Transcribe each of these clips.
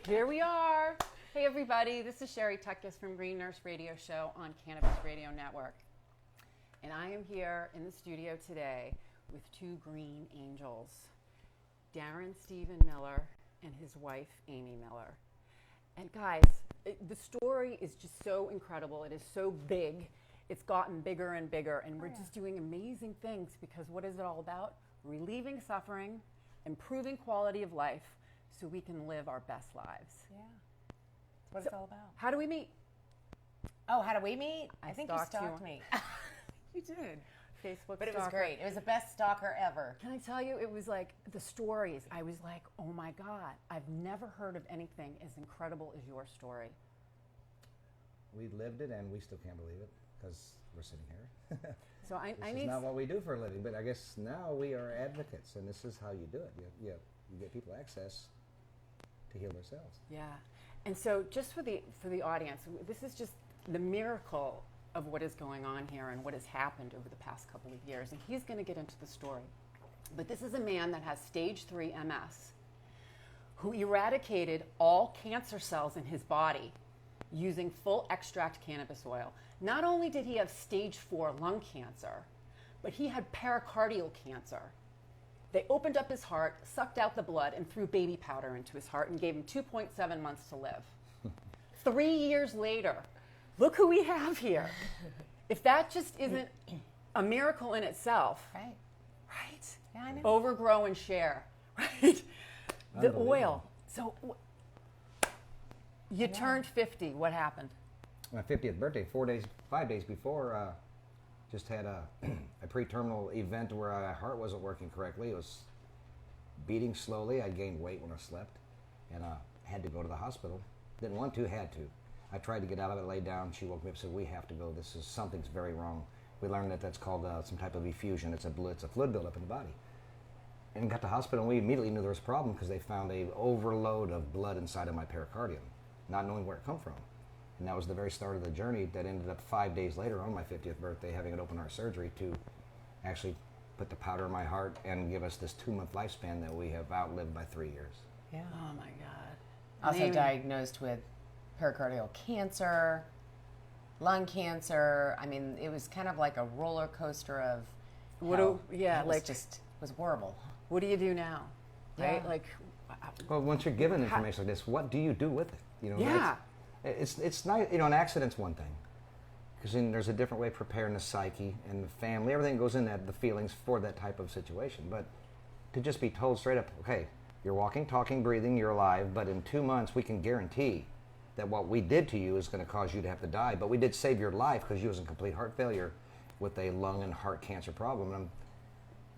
Here we are. Hey everybody, this is Sherry Tuckus from GreenNurse Radio Show on Cannabis Radio Network. And I am here in the studio today with two green angels, Darren Stephen Miller and his wife, Amy Miller. And guys, the story is just so incredible. It is so big. It's gotten bigger and bigger, and we're just doing amazing things because what is it all about? Relieving suffering, improving quality of life so we can live our best lives. Yeah. That's what it's all about. How do we meet? Oh, how do we meet? I think you stalked stalked you. me. You did. Facebook But it was stalker. great. It was the best stalker ever. Can I tell you, it was like the stories. I was like, oh my God, I've never heard of anything as incredible as your story. We lived it, and we still can't believe it because we're sitting here. So I This need is not what we do for a living, but I guess now we are advocates, and this is how you do it. You get people access to heal themselves. Yeah, and so just for the audience, this is just the miracle of what is going on here and what has happened over the past couple of years, and he's going to get into the story. But this is a man that has stage 3 MS, who eradicated all cancer cells in his body using full extract cannabis oil. Not only did he have stage 4 lung cancer, but he had pericardial cancer. They opened up his heart, sucked out the blood, and threw baby powder into his heart and gave him 2.7 months to live. 3 years later, look who we have here. If that just isn't a miracle in itself, Right. right? Yeah, I know. Overgrow and share, right? The oil. So you turned 50. What happened? My 50th birthday, 5 days before, just had a pre-terminal event where my heart wasn't working correctly. It was beating slowly. I gained weight when I slept, and had to go to the hospital. Didn't want to, had to. I tried to get out of it, laid down. She woke me up and said, we have to go. Something's very wrong. We learned that that's called some type of effusion. It's a fluid buildup in the body. And got to the hospital, and we immediately knew there was a problem because they found a overload of blood inside of my pericardium, not knowing where it come from. And that was the very start of the journey that ended up 5 days later on my 50th birthday having an open heart surgery to actually put the powder in my heart and give us this 2-month lifespan that we have outlived by 3 years. Yeah. Oh my God. Also Amy. diagnosed with pericardial cancer, lung cancer. I mean, it was kind of like a roller coaster of hell. It was horrible. What do you do now? Right? Yeah. Like, Well, once you're given information like this, what do you do with it? You know, yeah. It's not, an accident's one thing. Because then there's a different way of preparing the psyche and the family. Everything goes in that, the feelings for that type of situation. But to just be told straight up, okay, you're walking, talking, breathing, you're alive, but in 2 months we can guarantee that what we did to you is going to cause you to have to die. But we did save your life because you was in complete heart failure with a lung and heart cancer problem. And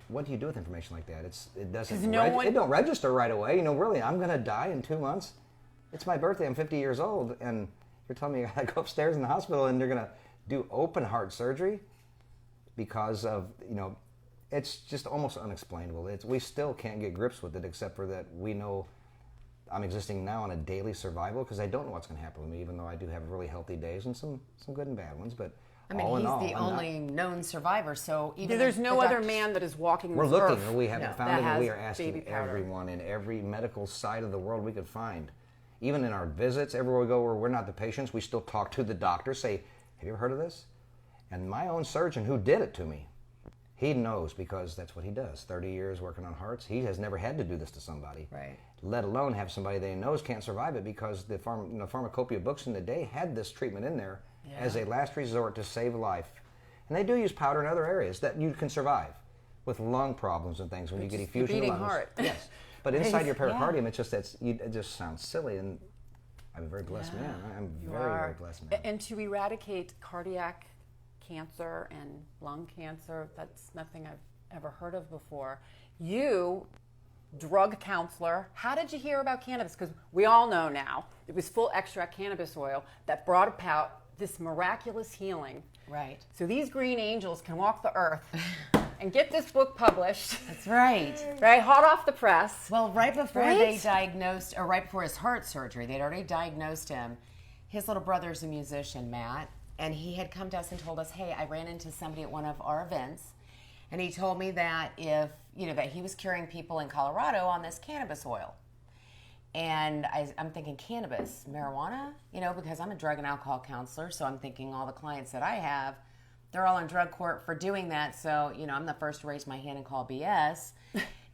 what do you do with information like that? It don't register right away. You know, really, I'm going to die in 2 months. It's my birthday. I'm 50 years old, and you're telling me I got to go upstairs in the hospital and they're going to do open heart surgery because of, it's just almost unexplainable. We still can't get grips with it, except for that we know I'm existing now on a daily survival because I don't know what's going to happen with me, even though I do have really healthy days and some good and bad ones. But I mean, he's the only known survivor, so even there's no other man that is walking We're this looking, earth and we haven't found it, and we are asking baby powder. everyone in every medical side of the world we could find. Even in our visits, everywhere we go where we're not the patients, we still talk to the doctor, say, have you ever heard of this? And my own surgeon who did it to me, he knows because that's what he does. 30 years working on hearts. He has never had to do this to somebody. Right. Let alone have somebody they knows can't survive it because the pharmacopoeia books in the day had this treatment in there as a last resort to save life. And they do use powder in other areas that you can survive with lung problems and things when you get effusion beating lungs. heart. Yes. But inside your pericardium, it just sounds silly. And I'm a very blessed man. I'm very blessed man. And to eradicate cardiac cancer and lung cancer, that's nothing I've ever heard of before. You, drug counselor, how did you hear about cannabis? Because we all know now it was full extract cannabis oil that brought about this miraculous healing. Right. So these green angels can walk the earth and get this book published. That's right. Right, hot off the press. Well, right before they diagnosed, or right before his heart surgery, they'd already diagnosed him. His little brother's a musician, Matt, and he had come to us and told us, hey, I ran into somebody at one of our events, and he told me that that he was curing people in Colorado on this cannabis oil. And I'm thinking cannabis, marijuana, because I'm a drug and alcohol counselor. So I'm thinking all the clients that I have, they're all in drug court for doing that. So, I'm the first to raise my hand and call BS.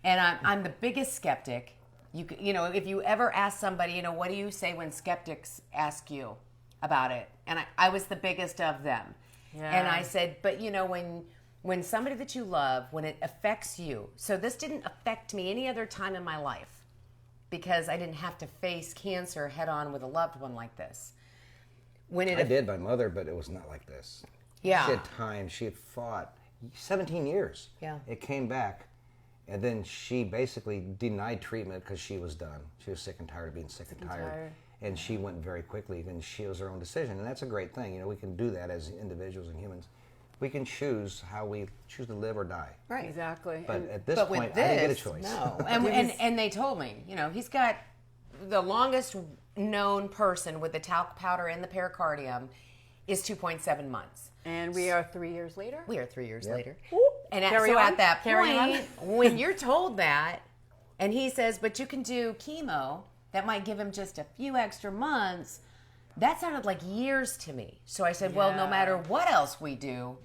And I'm the biggest skeptic. If you ever ask somebody, what do you say when skeptics ask you about it? And I was the biggest of them. Yeah. And I said, but when somebody that you love, when it affects you, so this didn't affect me any other time in my life because I didn't have to face cancer head on with a loved one like this. I did, my mother, but it was not like this. Yeah. She had time. She had fought 17 years. Yeah. It came back, and then she basically denied treatment because she was done. She was sick and tired of being sick and tired. And she went very quickly, and it was her own decision. And that's a great thing. We can do that as individuals and humans. We can choose how we choose to live or die. Right. Exactly. But at this point, I didn't get a choice. No. And they told me, he's got the longest known person with the talc powder in the pericardium is 2.7 months. And we are 3 years later? We are 3 years Yep. later. And Carry on. at that Carry on. point, when you're told that, and he says, but you can do chemo, that might give him just a few extra months, that sounded like years to me. So I said, well, no matter what else we do,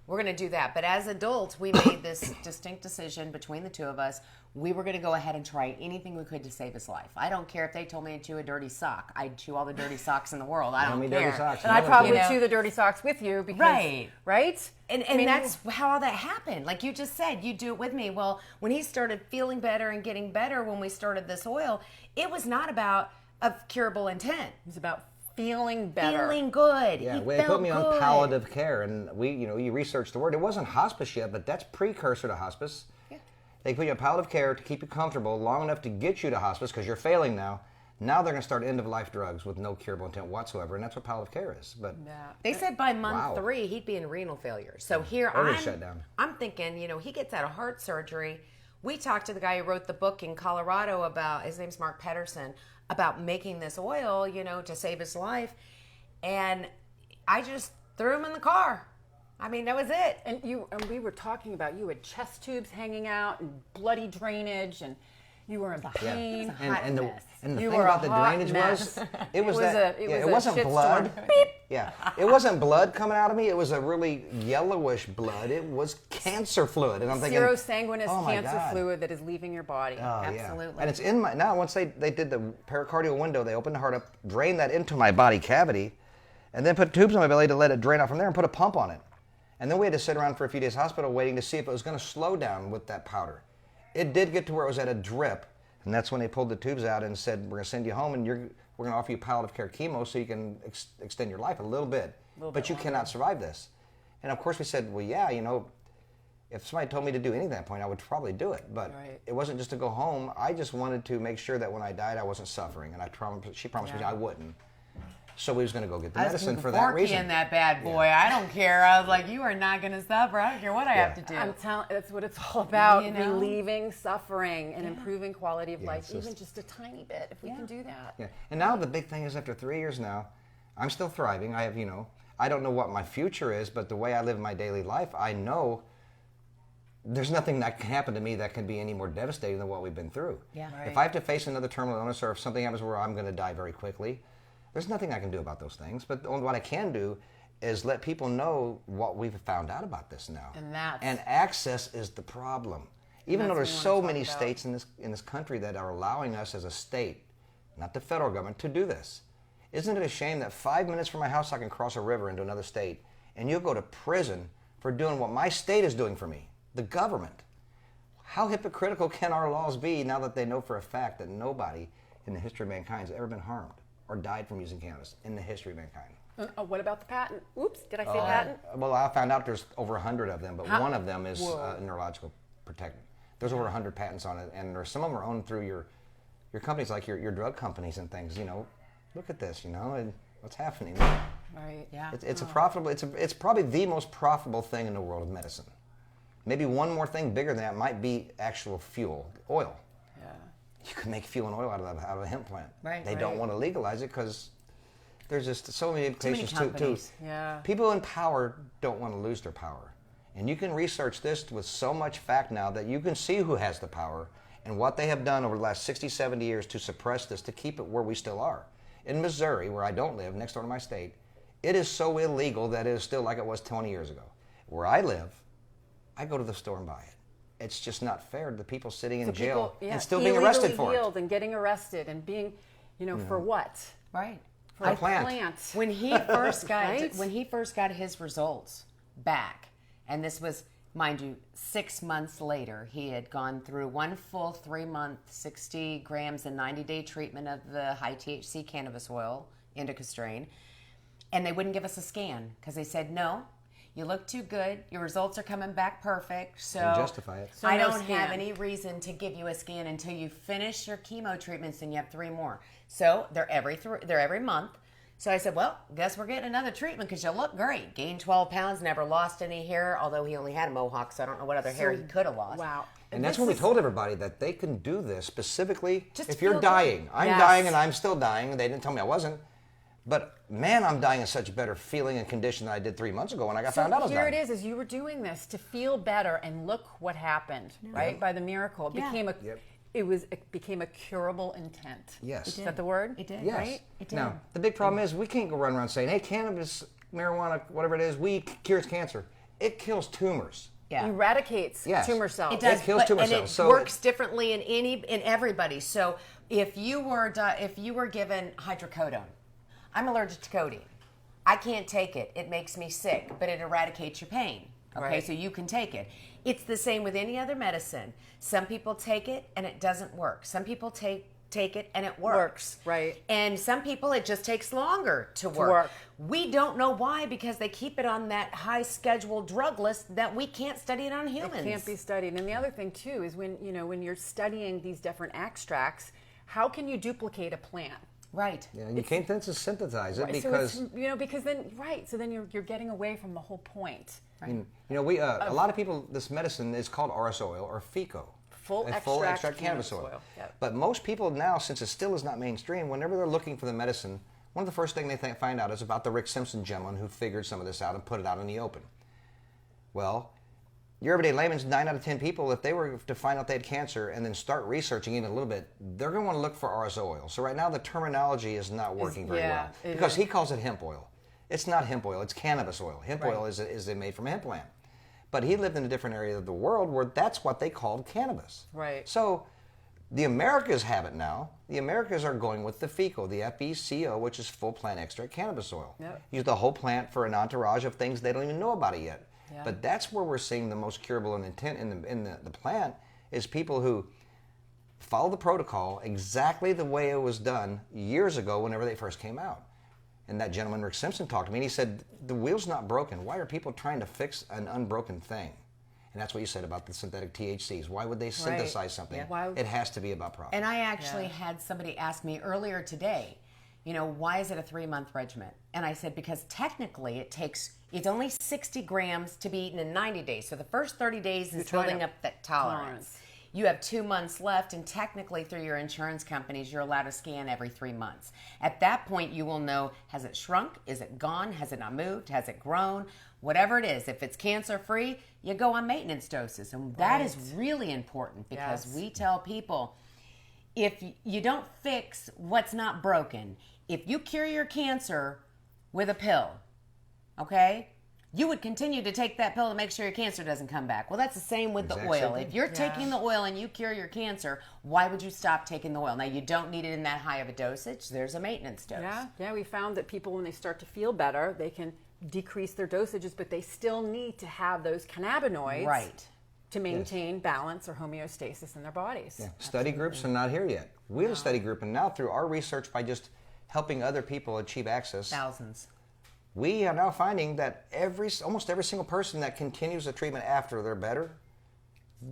we're going to do that. But as adults, we made this distinct decision between the two of us. We were going to go ahead and try anything we could to save his life. I don't care if they told me to chew a dirty sock. I'd chew all the dirty socks in the world. I don't care. Dirty socks. And I probably chew the dirty socks with you because, right? And that's how that happened. Like you just said, you do it with me. Well, when he started feeling better and getting better when we started this oil, it was not about a curable intent. It was about feeling better. Feeling good. Yeah, he they felt put me good. on palliative care, and you researched the word. It wasn't hospice yet, but that's precursor to hospice. Yeah. They put you on palliative care to keep you comfortable long enough to get you to hospice because you're failing now. Now they're going to start end-of-life drugs with no curable intent whatsoever, and that's what palliative care is. But they said by month 3 he'd be in renal failure. So here I'm thinking, he gets out of heart surgery. We talked to the guy who wrote the book in Colorado about, his name's Mark Pedersen, about making this oil, to save his life. And I just threw him in the car. I mean, that was it. And we were talking about you had chest tubes hanging out and bloody drainage, and you were in pain. And the thing about the drainage was, it wasn't blood. Beep. Yeah, it wasn't blood coming out of me. It was a really yellowish blood. It was cancer fluid, and I'm thinking serosanguinous cancer God. fluid that is leaving your body. Oh, Absolutely. Yeah. And it's in my now. Once they did the pericardial window, they opened the heart up, drained that into my body cavity, and then put tubes on my belly to let it drain out from there, and put a pump on it. And then we had to sit around for a few days hospital waiting to see if it was going to slow down with that powder. It did get to where it was at a drip, and that's when they pulled the tubes out and said, we're going to send you home, and we're going to offer you palliative care chemo so you can extend your life a little bit. But you cannot survive this. And of course we said, well, yeah, if somebody told me to do anything at that point, I would probably do it. But it wasn't just to go home. I just wanted to make sure that when I died, I wasn't suffering. And she promised me I wouldn't. So we was going to go get the medicine for that reason. In that bad boy. I don't care. I was like, you are not going to suffer. I don't care what I have to do. I'm telling. That's what it's all about. Relieving suffering and improving quality of life, even just a tiny bit, if we can do that. Yeah. And now the big thing is, after 3 years now, I'm still thriving. I have, I don't know what my future is, but the way I live my daily life, I know there's nothing that can happen to me that can be any more devastating than what we've been through. Yeah. Right. If I have to face another terminal illness, or if something happens where I'm going to die very quickly, there's nothing I can do about those things. But what I can do is let people know what we've found out about this now. And access is the problem. Even though there's so many states in this country that are allowing us as a state, not the federal government, to do this. Isn't it a shame that 5 minutes from my house I can cross a river into another state, and you'll go to prison for doing what my state is doing for me, the government? How hypocritical can our laws be now that they know for a fact that nobody in the history of mankind has ever been harmed or died from using cannabis in the history of mankind? What about the patent? Oops, did I say patent? Well, I found out there's over 100 of them, but one of them is neurological protectant. There's over 100 patents on it, and some of them are owned through your companies, like your drug companies and things. Look at this, and what's happening. Right. Yeah. It's a profitable. It's probably the most profitable thing in the world of medicine. Maybe one more thing bigger than that might be actual fuel, oil. Yeah. You can make fuel and oil out of a hemp plant. Right. They don't want to legalize it because there's just so many implications too. Yeah. People in power don't want to lose their power. And you can research this with so much fact now that you can see who has the power and what they have done over the last 60, 70 years to suppress this, to keep it where we still are. In Missouri, where I don't live, next door to my state, it is so illegal that it is still like it was 20 years ago. Where I live, I go to the store and buy it. It's just not fair to the people sitting in jail and still being arrested for it. And getting arrested and being, for what? Right. For a plant. When he first got his results back, and this was, mind you, 6 months later, he had gone through one full 3-month, 60 grams and 90-day treatment of the high THC cannabis oil, indica strain, and they wouldn't give us a scan because they said, no, you look too good, your results are coming back perfect, so and justify it. I don't have any reason to give you a scan until you finish your chemo treatments, and you have 3 more. So they're every month. So I said, well, guess we're getting another treatment because you look great. Gained 12 pounds, never lost any hair, although he only had a mohawk, so I don't know what other hair he could have lost. Wow. And that's when we told everybody that they can do this specifically Just if you're feel dying. good. I'm Yes. dying and I'm still dying. They didn't tell me I wasn't. But man, I'm dying in such better feeling and condition than I did 3 months ago when I found out I was dying. Here it is you were doing this to feel better, and look what happened, right? By the miracle. It became it became a curable intent. Yes. Is that the word? It did. Yes. Right? It did. Now, the big problem is we can't go run around saying, hey, cannabis, marijuana, whatever it is, cures cancer. It kills tumors. Yeah. Eradicates Yes. tumor cells. It does, It kills tumor and cells. it So works differently in everybody. So if you were given hydrocodone, I'm allergic to codeine. I can't take it. It makes me sick, but it eradicates your pain. Okay, Right. so you can take it. It's the same with any other medicine. Some people take it and it doesn't work. Some people take it and it works. Right. And some people it just takes longer to work. We don't know why, because they keep it on that high scheduled drug list that we can't study it on humans. It can't be studied. And the other thing too is when you're studying these different extracts, how can you duplicate a plant? Right. Yeah, you can't then synthesize it Right, because so it's, because then you're getting away from the whole point. we a lot of people, this medicine is called RS oil or FICO. Full full extract extract cannabis oil. Yep. But most people now, since it still is not mainstream, whenever they're looking for the medicine, one of the first things they find out is about the Rick Simpson gentleman who figured some of this out and put it out in the open. Well, your everyday layman's 9 out of 10 people, if they were to find out they had cancer and then start researching it a little bit, they're going to want to look for RS oil. So right now the terminology is not working very well because he calls it hemp oil. It's not hemp oil, it's cannabis oil. Hemp oil is made from a hemp plant. But he lived in a different area of the world where that's what they called cannabis. Right. So the Americas have it now. The Americas are going with the FICO, the FECO, which is full plant extract cannabis oil. Yep. Use the whole plant for an entourage of things they don't even know about it yet. Yeah. But that's where we're seeing the most curable intent in the plant is people who follow the protocol exactly the way it was done years ago whenever they first came out. And that gentleman, Rick Simpson, talked to me and he said, the wheel's not broken. Why are people trying to fix an unbroken thing? And that's what you said about the synthetic THCs. Why would they synthesize something? Yeah. It has to be about profit. And I actually had somebody ask me earlier today, why is it a 3-month regimen? And I said, because technically it's only 60 grams to be eaten in 90 days. So the first 30 days is building up that tolerance. You have 2 months left, and technically through your insurance companies, you're allowed to scan every 3 months. At that point, you will know, has it shrunk? Is it gone? Has it not moved? Has it grown? Whatever it is. If it's cancer-free, you go on maintenance doses. And that is really important because we tell people, if you don't fix what's not broken, if you cure your cancer with a pill, okay, you would continue to take that pill to make sure your cancer doesn't come back. Well, that's the same with the oil. If you're taking the oil and you cure your cancer, why would you stop taking the oil? Now, you don't need it in that high of a dosage. There's a maintenance dose. Yeah, we found that people, when they start to feel better, they can decrease their dosages, but they still need to have those cannabinoids to maintain balance or homeostasis in their bodies. Yeah. Study groups are not here yet. We have a study group, and now through our research by just helping other people achieve access, Thousands. we are now finding that almost every single person that continues the treatment after they're better,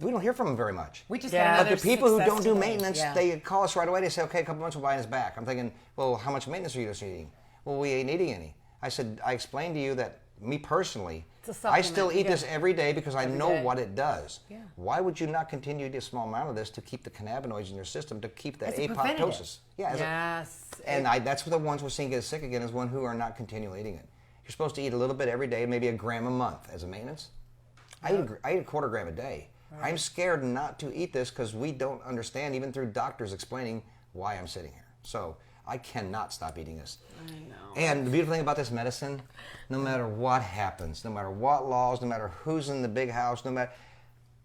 we don't hear from them very much. We just Yeah. But the people who don't do today. maintenance, they call us right away. They say, okay, a couple months, we're buying this back. I'm thinking, well, how much maintenance are you just eating? Well, we ain't eating any. I said, I explained to you that me personally, I still eat this every day because I know what it does. Yeah. Why would you not continue to eat a small amount of this to keep the cannabinoids in your system, to keep that As a preventative. apoptosis? Yeah. Yes. That's the ones we're seeing get sick again is one who are not continually eating it. You're supposed to eat a little bit every day, maybe a gram a month as a maintenance. I eat a quarter gram a day. I'm scared not to eat this because we don't understand, even through doctors explaining why I'm sitting here. So I cannot stop eating this. I know. And the beautiful thing about this medicine, no matter what happens, no matter what laws, no matter who's in the big house, no matter,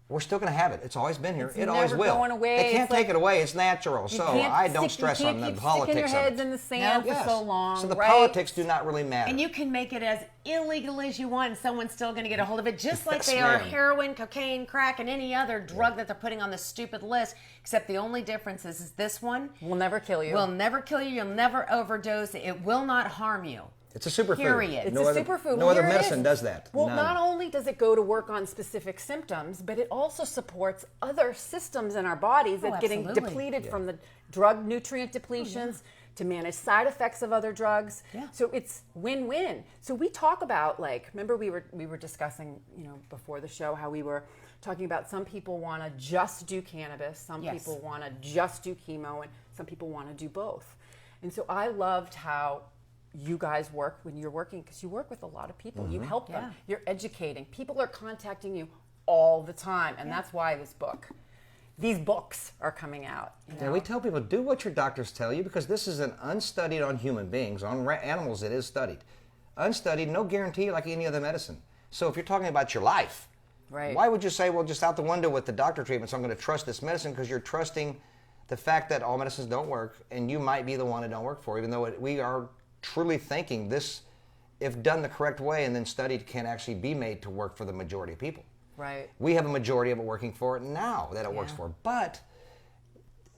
we're still going to have it. It's always been here. It always never will. going away. They can't It's take like- it away. It's natural. So I don't stress on the politics sticking your of heads it. in the sand Yes. for so long. So the right? politics do not really matter. And you can make it as illegal as you want, and someone's still going to get a hold of it, just like Yes, they are ma'am. heroin, cocaine, crack, and any other drug that they're putting on this stupid list. Except the only difference is this one will never kill you. will never kill you. You'll never overdose. It will not harm you. It's a superfood. Period. It's a superfood. No Well, other here it medicine is. does that. Well, None. not only does it go to work on specific symptoms, but it also supports other systems in our bodies that getting absolutely. depleted from the drug nutrient depletions to manage side effects of other drugs. Yeah. So it's win-win. So we talk about, like, remember we were discussing, before the show, how we were talking about some people want to just do cannabis, some Yes. people want to just do chemo, and some people want to do both. And so I loved how you guys work when you're working, because you work with a lot of people. You help them. Yeah. You're educating. People are contacting you all the time, and that's why these books are coming out. And we tell people, do what your doctors tell you, because this is an unstudied on human beings. On animals, it is studied. Unstudied, no guarantee like any other medicine. So if you're talking about your life, Right. why would you say, well, just out the window with the doctor treatment, so I'm going to trust this medicine? Because you're trusting the fact that all medicines don't work, and you might be the one it don't work for, even though we are truly thinking this, if done the correct way and then studied, can actually be made to work for the majority of people. Right. We have a majority of it working for it now that it works for. But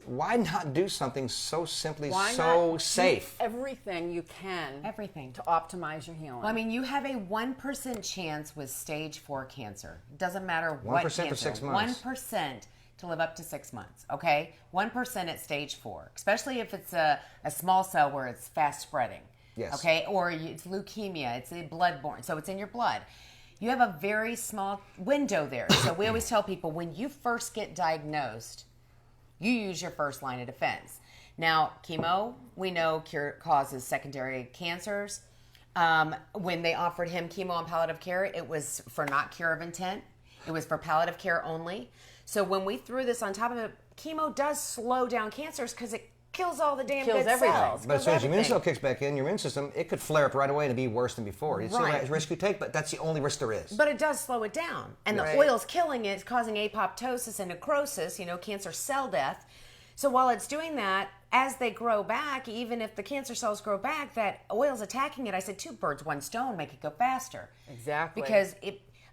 why not do something so simply Why so not safe? do everything you can Everything. to optimize your healing? Well, I mean, you have a 1% chance with stage 4 cancer. It doesn't matter what 1% for cancer. 6 months. 1% to live up to 6 months, okay? 1% at stage 4, especially if it's a small cell where it's fast spreading. Yes. Okay? Or it's leukemia, it's a bloodborne, so it's in your blood. You have a very small window there. So we always tell people, when you first get diagnosed, you use your first line of defense. Now, chemo, we know causes secondary cancers. When they offered him chemo and palliative care, it was for not cure of intent. It was for palliative care only. So when we threw this on top of it, chemo does slow down cancers because it kills all the damn Kills good everything. cells. But as kills soon as your immune everything. cell kicks back in, your immune system, it could flare up right away and be worse than before. It's Right. the risk you take, but that's the only risk there is. But it does slow it down. And Right. the oil's killing it. It's causing apoptosis and necrosis, cancer cell death. So while it's doing that, as they grow back, even if the cancer cells grow back, that oil's attacking it. I said 2 birds, 1 stone, make it go faster. Exactly. Because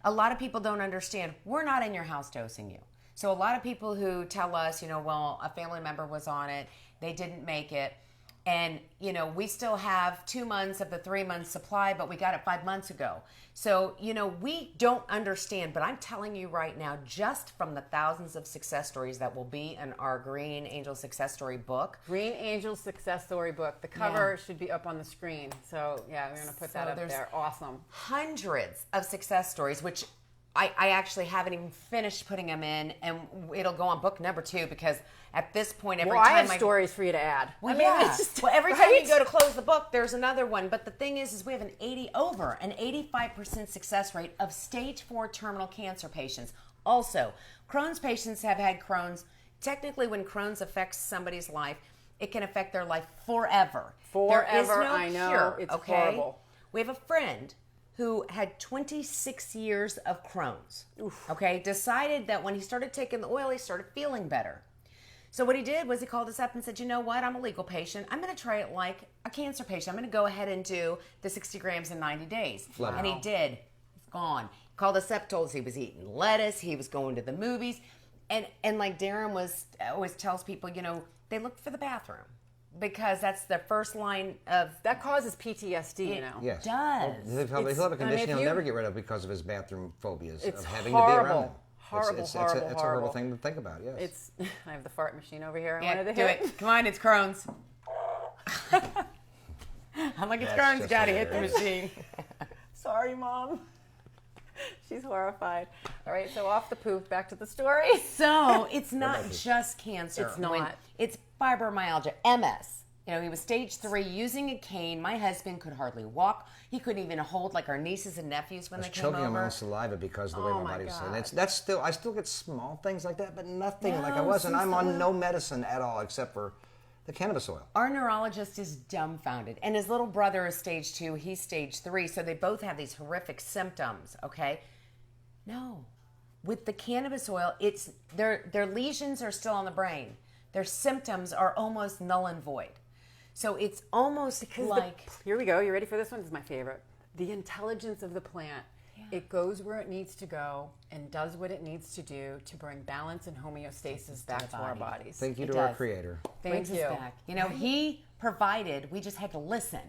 a lot of people don't understand, we're not in your house dosing you. So a lot of people who tell us, well, a family member was on it, they didn't make it. And, we still have 2 months of the 3 month supply, but we got it 5 months ago. So, we don't understand, but I'm telling you right now, just from the thousands of success stories that will be in our Green Angel Success Story book. Green Angel Success Story book. The cover should be up on the screen. So, yeah, we're going to put that up there's there. Awesome. Hundreds of success stories, which I actually haven't even finished putting them in, and it'll go on book number 2 because at this point, every Well, I time have stories for you to add. Well, I mean, yeah. it's just- Well, every time you right? go to close the book, there's another one. But the thing is we have an 85% success rate of stage 4 terminal cancer patients. Also, Crohn's patients have had Crohn's. Technically, when Crohn's affects somebody's life, it can affect their life forever. There is Forever, no I know. cure, It's okay? horrible. We have a friend who had 26 years of Crohn's. Okay, decided that when he started taking the oil, he started feeling better. So what he did was he called us up and said, you know what, I'm a legal patient. I'm going to try it like a cancer patient. I'm going to go ahead and do the 60 grams in 90 days. Wow. And he did. It's gone. Called us up, told us he was eating lettuce, he was going to the movies. And like Darren always tells people, they look for the bathroom because that's the first line of... That causes PTSD, Yes. does. He'll have a I mean, condition if he'll you- never get rid of because of his bathroom phobias It's of having horrible. to be around them. Horrible, It's horrible, a horrible horrible. thing to think about, yes. It's. I have the fart machine over here. I Yeah, wanted to do hit it. Come on, it's Crohn's. I'm like, it's That's Crohn's, just gotta hit the hilarious. machine. Sorry, Mom. She's horrified. All right, so off the poop, back to the story. So it's not just cancer. It's not. It's fibromyalgia, MS, You know, he was stage 3 using a cane. My husband could hardly walk. He couldn't even hold like our nieces and nephews when they came over. Choking on my own saliva because of the way Oh, my my body's God. saying. That's still, I still get small things like that, but nothing like I No, was. And I'm on sensitive. no medicine at all except for the cannabis oil. Our neurologist is dumbfounded. And his little brother is stage 2. He's stage 3. So they both have these horrific symptoms, okay? No. With the cannabis oil, it's their lesions are still on the brain. Their symptoms are almost null and void. So it's almost like... Here we go. You ready for this one? This is my favorite. The intelligence of the plant. Yeah. It goes where it needs to go and does what it needs to do to bring balance and homeostasis back to our bodies. Thank you It to our does. creator. Thank Brings you. us back. You know, he provided, we just had to listen.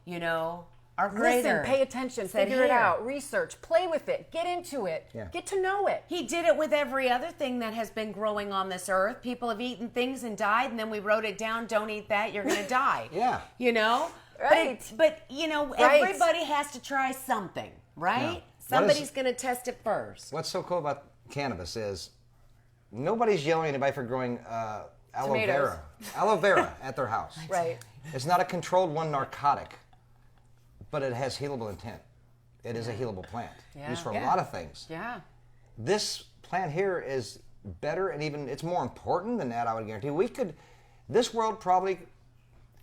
You know, our Listen, creator pay attention, said, figure it "Here." out, research, play with it, get into it, Yeah. get to know it. He did it with every other thing that has been growing on this earth. People have eaten things and died, and then we wrote it down, don't eat that, you're going to die. Yeah. You know? Right. But you know, Right. everybody has to try something, right? Yeah. Somebody's going to test it first. What's so cool about cannabis is nobody's yelling at anybody for growing Tomatoes. aloe vera at their house. Right. It's not a controlled one narcotic, but it has healable intent. It is a healable plant Yeah. used for a Yeah. lot of things. Yeah. This plant here is better and even it's more important than that, I would guarantee. This world probably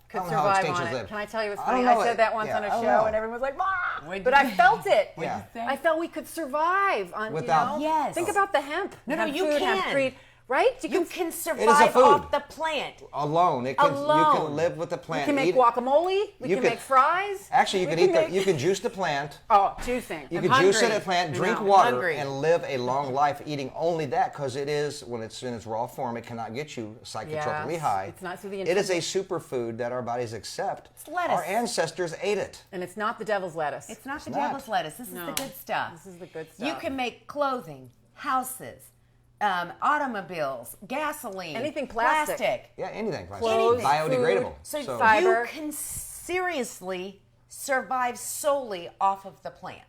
Could I don't know how survive extinctions on it. live. Can I tell you what's I don't funny? I know said it. that once Yeah, on a I don't show, know. and everyone was like, "Ah!" What'd But you I think? felt it. What'd you think? I felt we could survive on, Without- you know? Yes. Think about the hemp. No, hemp you food, hemp can. creed, right? You can survive It is a food. off the plant. Alone, you can Alone. live with the We plant. can make eat- guacamole. We You can could- make fries. Actually, you We can make- you can juice the plant. Oh, juicing. You I'm can juice it hungry. at plant, I drink know. water, Hungry. and live a long life eating only that because it is, when it's in its raw form, it cannot get you psychotropically Yes. high. It's not through the It is a intrinsic- superfood that our bodies accept. It's lettuce. Our ancestors ate it. And it's not the devil's lettuce. It's not the not. devil's lettuce. This is No. the good stuff. This is the good You stuff. can make clothing, houses, automobiles, gasoline, Anything plastic. Yeah, anything. Clothes, biodegradable. food, So fiber. you can seriously survive solely off of the plant.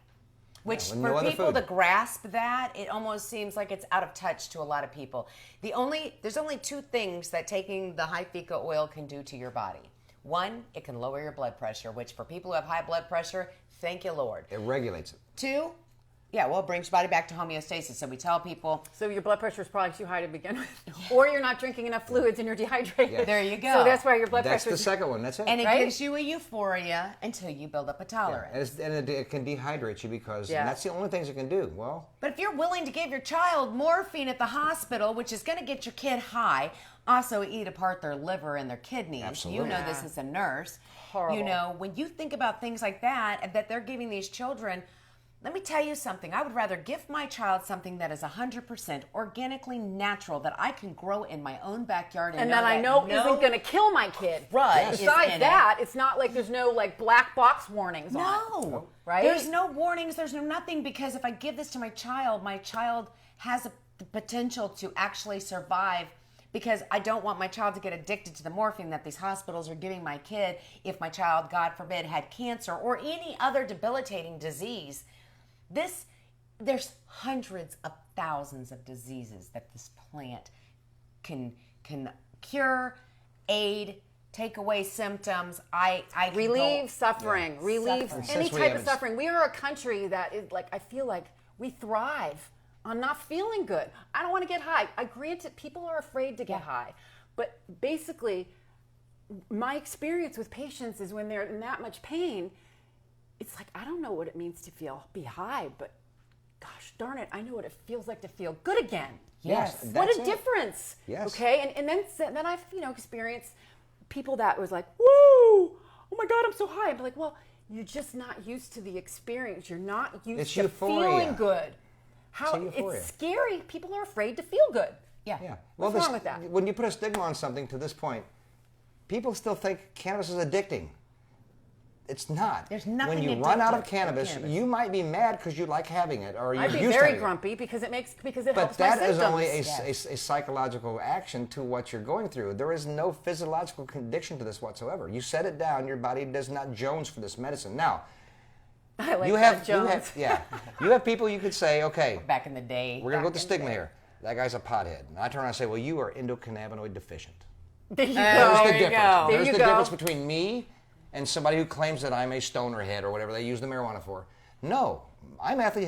Which with for no other people food. to grasp that, it almost seems like it's out of touch to a lot of people. There's only two things that taking the high feca oil can do to your body. One, it can lower your blood pressure, which for people who have high blood pressure, thank you, Lord. It regulates it. Two, yeah, well, it brings your body back to homeostasis. So we tell people, So your blood pressure is probably too high to begin with, or you're not drinking enough fluids and you're dehydrated. Yeah. There you go. So that's why your blood That's pressure. the second one. That's it. and it Right? gives you a euphoria until you build up a tolerance. And it can dehydrate you because Yeah. and that's the only things it can do. Well, But if you're willing to give your child morphine at the hospital, which is going to get your kid high, also eat apart their liver and their kidneys. Absolutely. You know this as a nurse. Horrible. You know, when you think about things like that, and that they're giving these children, let me tell you something. I would rather give my child something that is 100% organically natural that I can grow in my own backyard and that I know no isn't going to kill my kid. Right. Besides that, it's not like there's no like black box warnings on it. No. Right? There's no warnings. There's no nothing because if I give this to my child has the potential to actually survive because I don't want my child to get addicted to the morphine that these hospitals are giving my kid if my child, God forbid, had cancer or any other debilitating disease. There's hundreds of thousands of diseases that this plant can cure, aid, take away symptoms. I can relieve go- suffering, relieve Suffering. any Since we type of haven't- suffering. We are a country that is like, I feel like we thrive on not feeling good. I don't want to get high. I grant it, people are afraid to get high. But basically, my experience with patients is when they're in that much pain, it's like, I don't know what it means to be high, but gosh darn it, I know what it feels like to feel good again. Yes, What that's a it. difference. Yes. Okay. And then I've, experienced people that was like, woo, oh my God, I'm so high. I'm like, well, you're just not used to the experience. You're not used It's to euphoria. feeling good. It's a euphoria. It's scary. People are afraid to feel good. Yeah. yeah. What's this- wrong with that? When you put a stigma on something to this point, people still think cannabis is addicting. It's not. There's nothing When you run out of addictive cannabis, to cannabis. you might be mad because you like having it, or you're I'd be used to very having it. grumpy because it helps But my that symptoms. is only Yes. a psychological action to what you're going through. There is no physiological addiction to this whatsoever. You set it down, your body does not jones for this medicine. Now, I like you that, have, Jones. you have people you could say, okay, Back in the day. we're going to go with the stigma here. That guy's a pothead. And I turn around and say, well, you are endocannabinoid deficient. There you There's go. the There you difference. go. There There's you the go. difference between me and somebody who claims that I'm a stoner head or whatever they use the marijuana for. No, I'm actually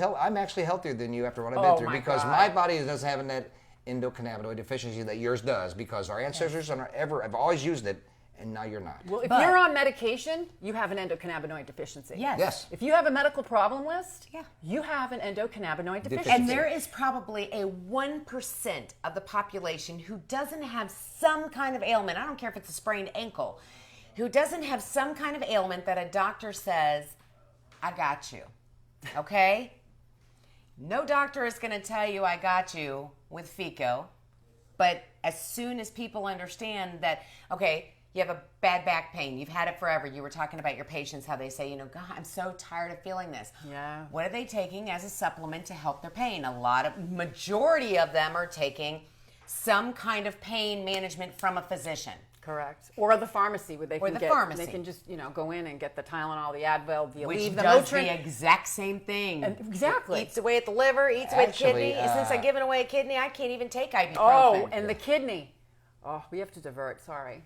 healthier than you after what I've been Oh, through my because God. my body doesn't have that endocannabinoid deficiency that yours does because our ancestors have always used it, and now you're not. Well, if But- you're on medication, you have an endocannabinoid deficiency. Yes. Yes. If you have a medical problem list, Yeah. you have an endocannabinoid deficiency. And there is probably a 1% of the population who doesn't have some kind of ailment. I don't care if it's a sprained ankle, who doesn't have some kind of ailment that a doctor says, I got you. Okay? No doctor is going to tell you I got you with FICO. But as soon as people understand that, okay, you have a bad back pain, you've had it forever. You were talking about your patients, how they say, you know, God, I'm so tired of feeling this. Yeah. What are they taking as a supplement to help their pain? Majority of them are taking some kind of pain management from a physician. Correct. Or the pharmacy where they Or can the get, pharmacy. they can just, go in and get the Tylenol, the Advil, the Which Aleve, the does Motrin. the exact same thing. Exactly. Eats away at the liver, eats away at the Actually, kidney. And since I've given away a kidney, I can't even take ibuprofen. Oh, and the kidney. Oh, we have to divert. Sorry.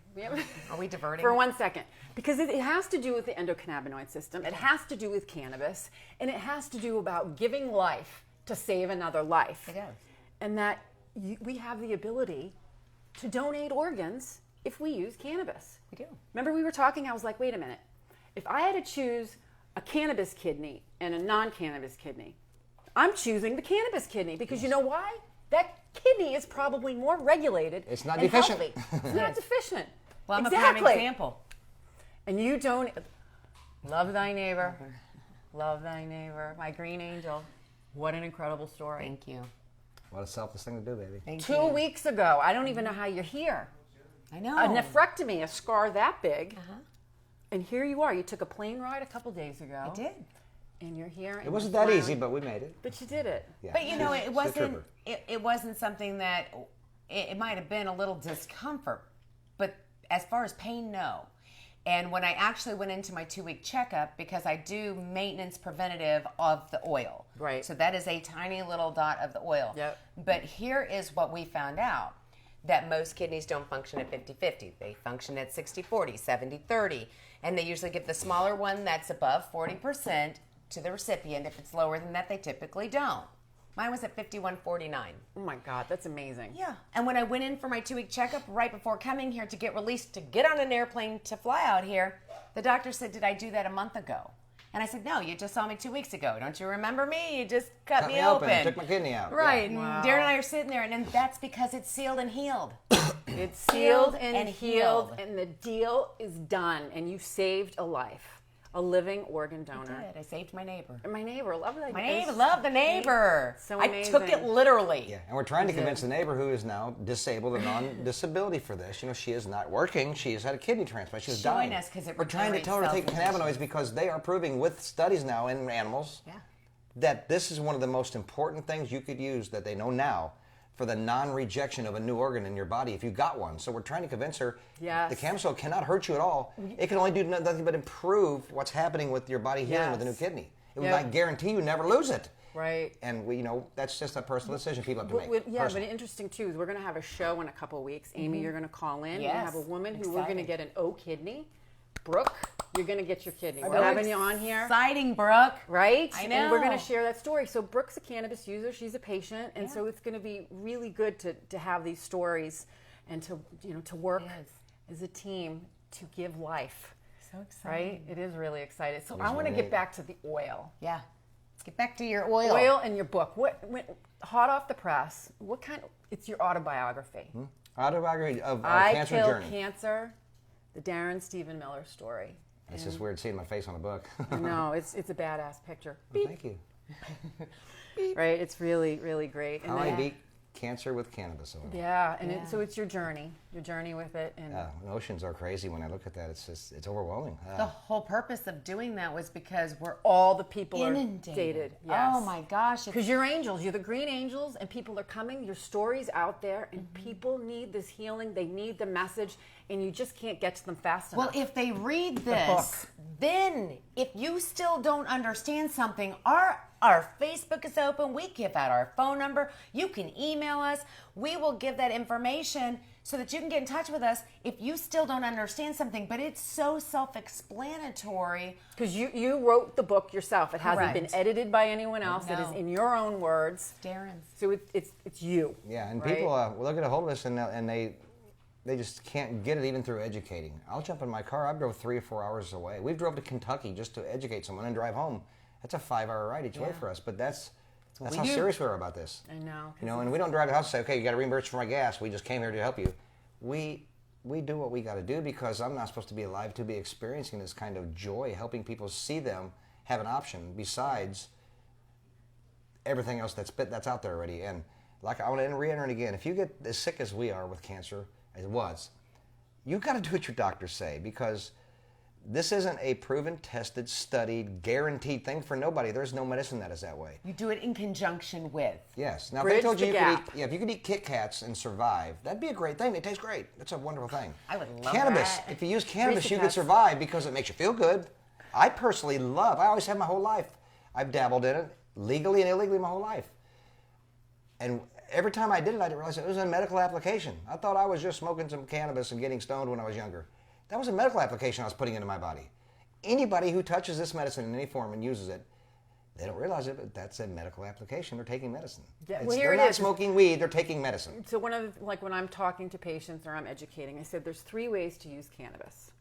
Are we diverting? For 1 second. Because it has to do with the endocannabinoid system. It has to do with cannabis. And it has to do about giving life to save another life. It does. And that we have the ability to donate organs if we use cannabis. We do. Remember we were talking, I was like, wait a minute. If I had to choose a cannabis kidney and a non-cannabis kidney, I'm choosing the cannabis kidney because you know why? That kidney is probably more regulated. It's not and deficient. healthy. It's not deficient. Well, I'm exactly. a prime example. And you don't love thy neighbor. Love thy neighbor. My green angel. What an incredible story. Thank you. What a selfless thing to do, baby. Thank 2 you. weeks ago, I don't even know how you're here. I know. A nephrectomy, a scar that big. And here you are. You took a plane ride a couple days ago. I did. And you're here. It wasn't that easy, but we made it. But you did it. Yeah. But you know, She's it a wasn't. trooper. It wasn't something that. It might have been a little discomfort, but as far as pain, no. And when I actually went into my 2-week checkup, because I do maintenance preventative of the oil. Right. So that is a tiny little dot of the oil. Yep. But here is what we found out. That most kidneys don't function at 50-50. They function at 60-40, 70-30. And they usually give the smaller one that's above 40% to the recipient. If it's lower than that, they typically don't. Mine was at 51-49. Oh my God, that's amazing. Yeah. And when I went in for my 2-week checkup right before coming here to get released to get on an airplane to fly out here, the doctor said, did I do that a month ago? And I said, no, you just saw me 2 weeks ago. Don't you remember me? You just cut me open. Took my kidney out. Right. Yeah. And Darren and I are sitting there, and then that's because it's sealed and healed. It's sealed and and healed, healed. and the deal is done, and you saved a life, a living organ donor. I saved my neighbor. And my neighbor, love that. My neighbor, love the neighbor. So I took it amazing. literally. Yeah, and we're trying to convince the neighbor who is now disabled and on disability for this. You know, she is not working. She has had a kidney transplant. She's Join dying. us 'cause it we're trying to tell her to take regenerates cannabinoids because they are proving with studies now in animals that this is one of the most important things you could use that they know now for the non-rejection of a new organ in your body if you got one. So we're trying to convince her Yes. the cannabis oil cannot hurt you at all. It can only do nothing but improve what's happening with your body healing with a new Yes. kidney. It will Yeah. not guarantee you never lose it. Right. And we, that's just a personal decision people have to make. Yeah, personally. but interesting too is we're going to have a show in a couple weeks. Amy, you're going to call in. We're going to Yes. have a woman who I'm we're going to excited. get an O kidney. Brooke, you're going to get your kidney. We're So having you on here. Exciting, Brooke. Right? I And we're going to know. share that story. So Brooke's a cannabis user. She's a patient. And so it's going to be really good to have these stories and to work Yes. as a team to give life. So exciting. Right? It is really exciting. So It I is want to really- get back to the oil. Yeah. Let's get back to your oil. Oil and your book. Hot off the press. What kind? It's your autobiography. Autobiography of I cancer Killed journey. Cancer, the Darren Stephen Miller story. It's just weird seeing my face on a book. No, it's a badass picture. Well, thank you. Right? It's really, really great. And How I then- beat cancer with cannabis oil. yeah, and so it's your journey with it. And Emotions are crazy when I look at that. It's overwhelming. The whole purpose of doing that was because we're all the people inundated. are dated. Yes. Oh my gosh. Because you're angels, you're the green angels, and people are coming. Your story's out there, and Mm-hmm. people need this healing. They need the message, and you just can't get to them fast Well, enough. if they read this, then if you still don't understand something, our Facebook is open. We give out our phone number. You can email us. We will give that information so that you can get in touch with us if you still don't understand something, but it's so self-explanatory. Because you wrote the book yourself. It hasn't Correct. been edited by anyone else. No. It is in your own words. Darren's. So it's you. Yeah, and right? people will get a hold of us and they just can't get it even through educating. I'll jump in my car. I drove 3 or 4 hours away. We've drove to Kentucky just to educate someone and drive home. That's a 5-hour ride each way for us, but that's how serious we are about this. I know. You know, and we don't drive to the house and say, okay, you got to reimburse for my gas. We just came here to help you. We do what we got to do because I'm not supposed to be alive to be experiencing this kind of joy, helping people see them have an option besides everything else that's out there already. And like I want to reiterate again, if you get as sick as we are with cancer, as it was, you got to do what your doctors say because this isn't a proven, tested, studied, guaranteed thing for nobody. There's no medicine that is that way. You do it in conjunction with. Yes. Now, if Bridge they told the you gap. if you could eat Kit Kats and survive, that'd be a great thing. They taste great. That's a wonderful thing. I would love cannabis. that. If you use cannabis, the you could cats. survive because it makes you feel good. I personally I always have my whole life. I've dabbled in it legally and illegally my whole life. And every time I did it, I didn't realize it was a medical application. I thought I was just smoking some cannabis and getting stoned when I was younger. That was a medical application I was putting into my body. Anybody who touches this medicine in any form and uses it, they don't realize it, but that's a medical application. They're taking medicine. Yeah, It's- well, here they're it not is. smoking weed, they're taking medicine. So one of like when I'm talking to patients or I'm educating, I said there's 3 ways to use cannabis: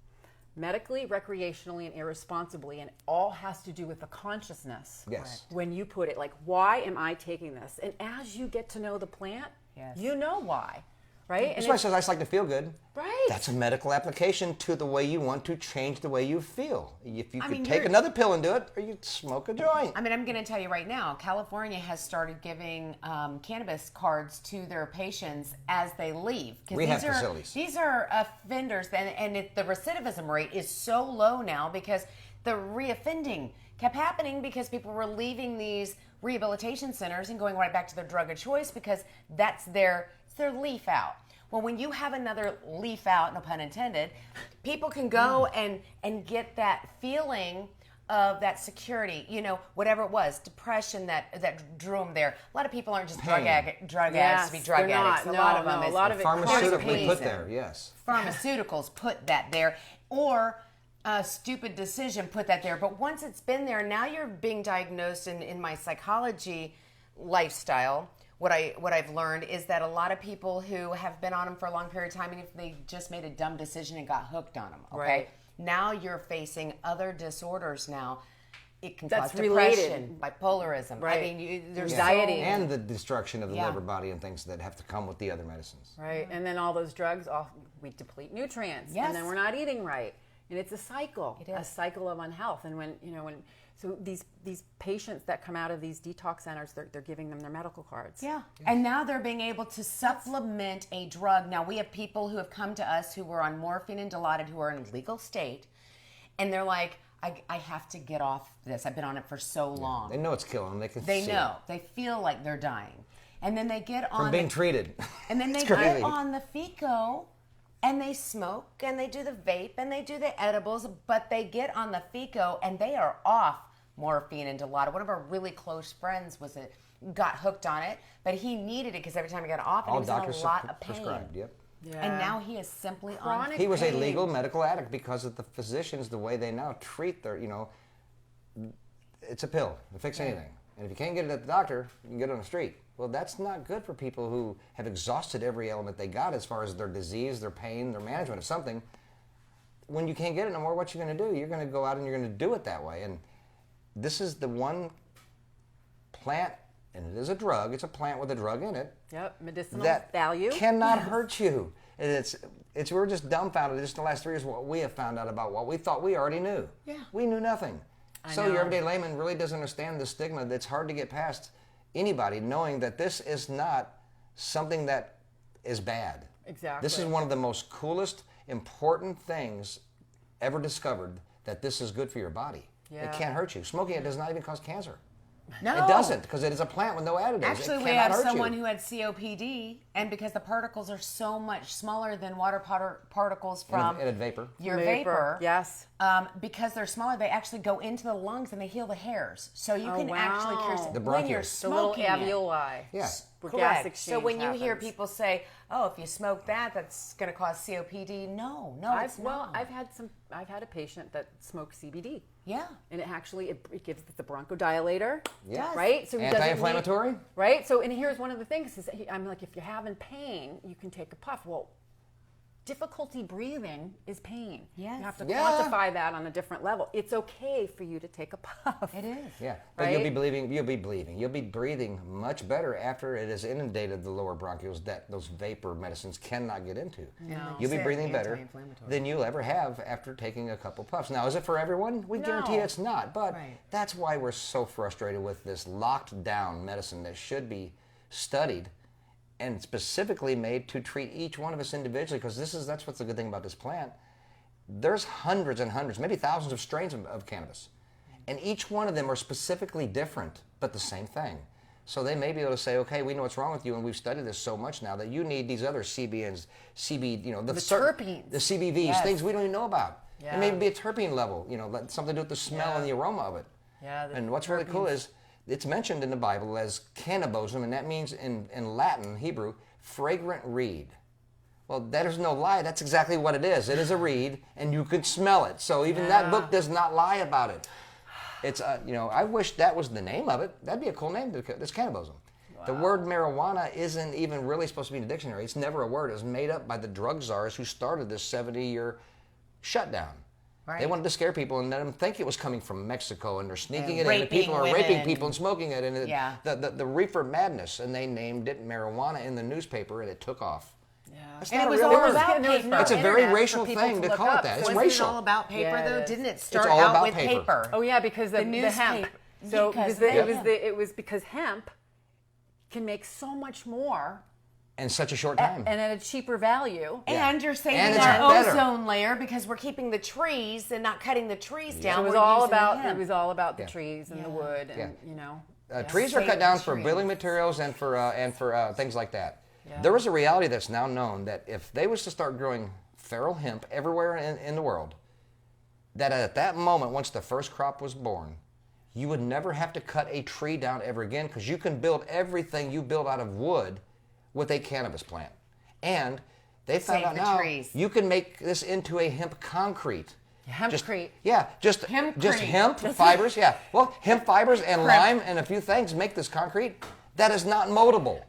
medically, recreationally, and irresponsibly, and it all has to do with the consciousness. Yes. When you put it like, why am I taking this? And as you get to know the plant, Yes. you know why, right? That's why it says I just like to feel good. Right. That's a medical application to the way you want to change the way you feel. If you could mean, take you're- another pill and do it, or you smoke a joint. I mean, I'm going to tell you right now, California has started giving cannabis cards to their patients as they leave. 'Cause Rehab these are, facilities. These are offenders, and the recidivism rate is so low now because the reoffending kept happening because people were leaving these rehabilitation centers and going right back to their drug of choice because it's their leaf out. Well, when you have another leaf out, no pun intended, people can go and get that feeling of that security, whatever it was, depression that drew them there. A lot of people aren't just drug Pain. addicts to Yes, be drug they're addicts. not. A lot No, of them no, is a lot of it Pharmaceutically causes put pain. there, yes. Pharmaceuticals put that there, or a stupid decision put that there. But once it's been there, now you're being diagnosed in my psychology lifestyle. What I've learned is that a lot of people who have been on them for a long period of time, and if they just made a dumb decision and got hooked on them, okay? Right. Now you're facing other disorders now. It can That's cause depression, related. bipolarism. Right. I mean, there's Anxiety. And the destruction of the Yeah. liver, body, and things that have to come with the other medicines. Right, and then all those drugs, we deplete nutrients, Yes. and then we're not eating right, and it's a cycle, It is. a cycle of unhealth. And so these patients that come out of these detox centers, they're giving them their medical cards. Yeah. And now they're being able to supplement a drug. Now, we have people who have come to us who were on morphine and Dilaudid who are in a legal state, and they're like, I have to get off this. I've been on it for so long. They know it's killing them. They can They see know. it. They feel like they're dying. And then they get on From being treated. and then they It's get crazy. on the FICO and they smoke and they do the vape and they do the edibles, but they get on the FICO and they are off morphine and Dilaudid. One of our really close friends got hooked on it, but he needed it because every time he got off, and he All was in doctors a lot of pain. prescribed, yep. Yeah. And now he is simply Chronic on. He was a pain. legal medical addict because of the physicians, the way they now treat their, it's a pill. It'll fix anything. And if you can't get it at the doctor, you can get it on the street. Well, that's not good for people who have exhausted every element they got as far as their disease, their pain, their management of something. When you can't get it no more, what you're going to do? You're going to go out and you're going to do it that way. And this is the one plant, and it is a drug. It's a plant with a drug in it. Yep, medicinal That value. cannot hurt you. And it's we're just dumbfounded just in the last 3 years what we have found out about what we thought we already knew. Yeah. We knew nothing. So know. your everyday layman really doesn't understand the stigma that's hard to get past anybody knowing that this is not something that is bad. Exactly. This is one of the most coolest, important things ever discovered, that this is good for your body. Yeah. It can't hurt you. Smoking it does not even cause cancer. No. It doesn't, because it is a plant with no additives. Actually, it we cannot have hurt someone you. who had COPD And because the particles are so much smaller than water particles from in a vapor. your vapor. Yes. Because they're smaller, they actually go into the lungs and they heal the hairs. So you can wow. actually cure The when you're bronchioles. The little smoking it. alveoli. Yeah. Where Correct. gas exchange So when you hear happens. people say, "Oh, if you smoke that, that's going to cause COPD," no, it's not. I've had a patient that smoked CBD. Yeah. And it actually it gives the bronchodilator. Yeah. Right. So he doesn't need- Anti-inflammatory. Right. So and here's one of the things is I'm like, if you're having pain, you can take a puff. Well, difficulty breathing is pain. Yes. You have to Yeah. quantify that on a different level. It's okay for you to take a puff. It is. Yeah, but Right? you'll be breathing much better after it has inundated the lower bronchioles that those vapor medicines cannot get into. No. You'll be Said breathing better anti-inflammatory. than you'll ever have after taking a couple puffs. Now, is it for everyone? We guarantee No. it's not, but Right. that's why we're so frustrated with this locked down medicine that should be studied and specifically made to treat each one of us individually, because that's what's the good thing about this plant. There's hundreds and hundreds, maybe thousands of strains of cannabis, and each one of them are specifically different, but the same thing. So they may be able to say, okay, we know what's wrong with you, and we've studied this so much now that you need these other CBNs, the terpenes. the CBVs, Yes. things we don't even know about. Yeah. It may be a terpene level, something to do with the smell Yeah. and the aroma of it. Yeah, the And what's really cool is it's mentioned in the Bible as cannabosum, and that means in Latin, Hebrew, fragrant reed. Well, that is no lie. That's exactly what it is. It is a reed, and you could smell it. So even that book does not lie about it. It's, I wish that was the name of it. That'd be a cool name. It's cannabosum. Wow. The word marijuana isn't even really supposed to be in the dictionary. It's never a word. It was made up by the drug czars who started this 70-year shutdown. Right. They wanted to scare people and let them think it was coming from Mexico, and they're sneaking And it in, and people are raping raping women. people and smoking it, and Yeah. the reefer madness, and they named it marijuana in the newspaper, and it took off. Yeah. It's And not it a was real all word. about There was no paper. It's a very internet for racial people thing to look call it up. that. It's Wasn't racial. it all about paper Yeah, though? it is. Didn't it start all out about with paper. paper? Oh yeah, because the hemp. newspaper. So Because it was because hemp can make so much more In such a short time. and at a cheaper value. And you're saving And it's our better. ozone layer because we're keeping the trees and not cutting the trees down. So it was We're all using the about hemp. the Yeah. trees and the Yeah. wood and Yeah. Trees are Save cut down the for trees. building materials and for things like that. Yeah. There is a reality that's now known that if they was to start growing feral hemp everywhere in the world, that at that moment, once the first crop was born, you would never have to cut a tree down ever again, because you can build everything you build out of wood with a cannabis plant. And they found Save out the now trees. you can make this into a hemp concrete. Hempcrete. Just Hempcrete. hemp fibers. Yeah, well, hemp fibers and lime and a few things make this concrete that is not moldable.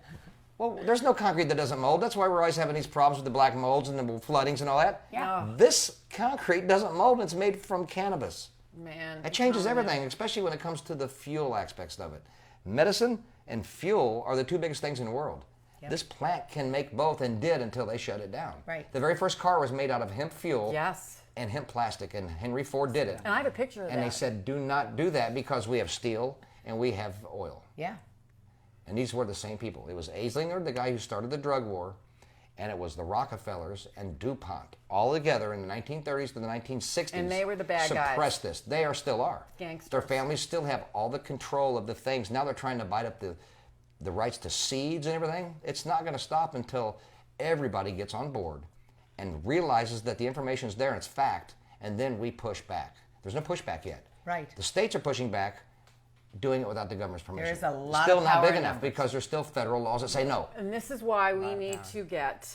Well, there's no concrete that doesn't mold. That's why we're always having these problems with the black molds and the floodings and all that. Yeah. This concrete doesn't mold, and it's made from cannabis. Man. It changes everything, especially when it comes to the fuel aspects of it. Medicine and fuel are the two biggest things in the world. Yep. This plant can make both, and did until they shut it down. Right. The very first car was made out of hemp fuel Yes. and hemp plastic, and Henry Ford did it. And I have a picture of And that. they said, do not do that because we have steel and we have oil. Yeah. And these were the same people. It was Aislinger, the guy who started the drug war, and it was the Rockefellers and DuPont, all together in the 1930s to the 1960s. And they were the bad guys. Suppressed this. They still are. Gangsters. Their families still have all the control of the things. Now they're trying to bite up the rights to seeds and everything. It's not going to stop until everybody gets on board and realizes that the information is there and it's fact, and then we push back. There's no pushback yet. Right. The states are pushing back, doing it without the government's permission. There is a lot Still of not power big in enough numbers. because there's still federal laws that say no. And this is why we need to get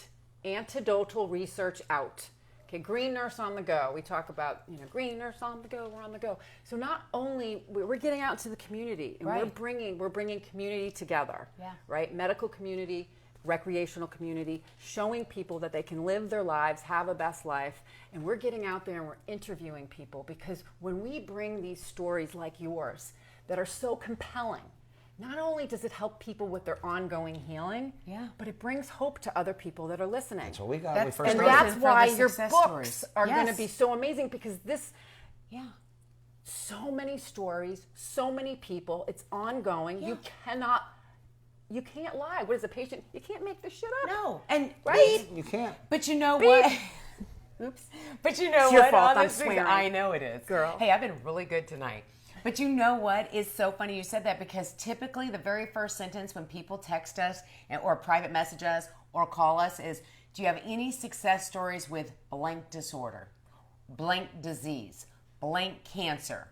antidotal research out. Okay, GreenNurse on the go. We talk about, GreenNurse on the go. We're on the go. So not only we're getting out to the community, and Right. we're bringing community together. Yeah. Right, medical community, recreational community, showing people that they can live their lives, have a best life, and we're getting out there and we're interviewing people, because when we bring these stories like yours that are so compelling, not only does it help people with their ongoing healing, Yeah. but it brings hope to other people that are listening. That's what we got. We That's- first And Reason started. that's for why the your success books stories. are going to Yes. be so amazing, because Yeah. so many stories, so many people, it's ongoing. Yeah. You can't lie. What is a patient? You can't make this shit up. No. And Right? You can't. But you know what? Oops. But you know It's your what? fault, All I'm this is- swearing. I know it is. Girl. Hey, I've been really good tonight. But you know what is so funny you said that, because typically the very first sentence when people text us or private message us or call us is, do you have any success stories with blank disorder, blank disease, blank cancer?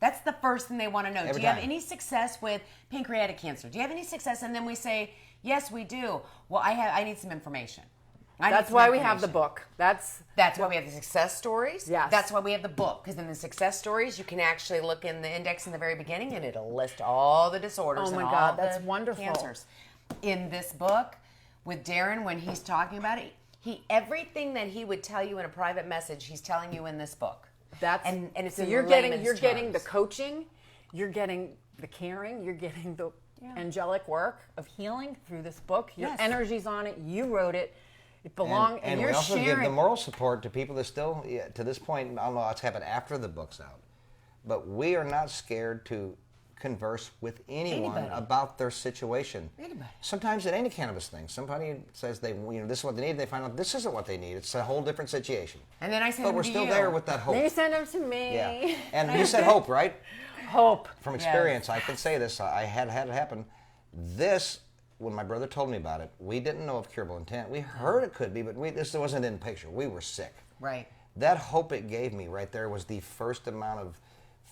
That's the first thing they want to know. Do you have any success with pancreatic cancer? Do you have any success? And then we say, yes, we do. Well, I need some information. That's why we have the book. That's why we have the success stories. Yes. That's why we have the book, because in the success stories, you can actually look in the index in the very beginning, and it'll list all the disorders and all that's the wonderful. cancers. In this book, with Darren, when he's talking about it, everything that he would tell you in a private message, he's telling you in this book. And it's so in you're getting the terms. coaching, you're getting the caring, you're getting the angelic work of healing through this book. Your energy's on it. You wrote it. It belongs, and you're we also sharing. give the moral support to people that still, to this point, I don't know what's happened after the book's out, but we are not scared to converse with anyone about their situation. Anybody. Sometimes it ain't a cannabis thing. Somebody says this is what they need. They find out this isn't what they need. It's a whole different situation. And then I send but them we're to still you. there with that hope. Then you send them to me. Yeah. And you said hope, right? Hope. From experience, I can say this. I had it happen. This, when my brother told me about it, we didn't know of curable intent. We heard it could be, but this wasn't in the picture. We were sick. Right. That hope it gave me right there was the first amount of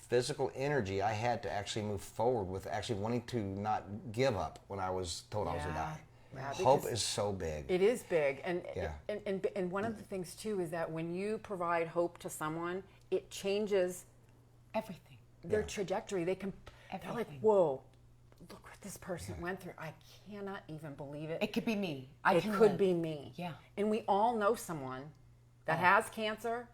physical energy I had to actually move forward with actually wanting to not give up when I was told I was going to die. Yeah, hope is so big. It is big. And one of the things, too, is that when you provide hope to someone, it changes everything. Their trajectory. They're like, whoa, look what this person went through. I cannot even believe it. It could be me. It could be me. Yeah. And we all know someone that has cancer,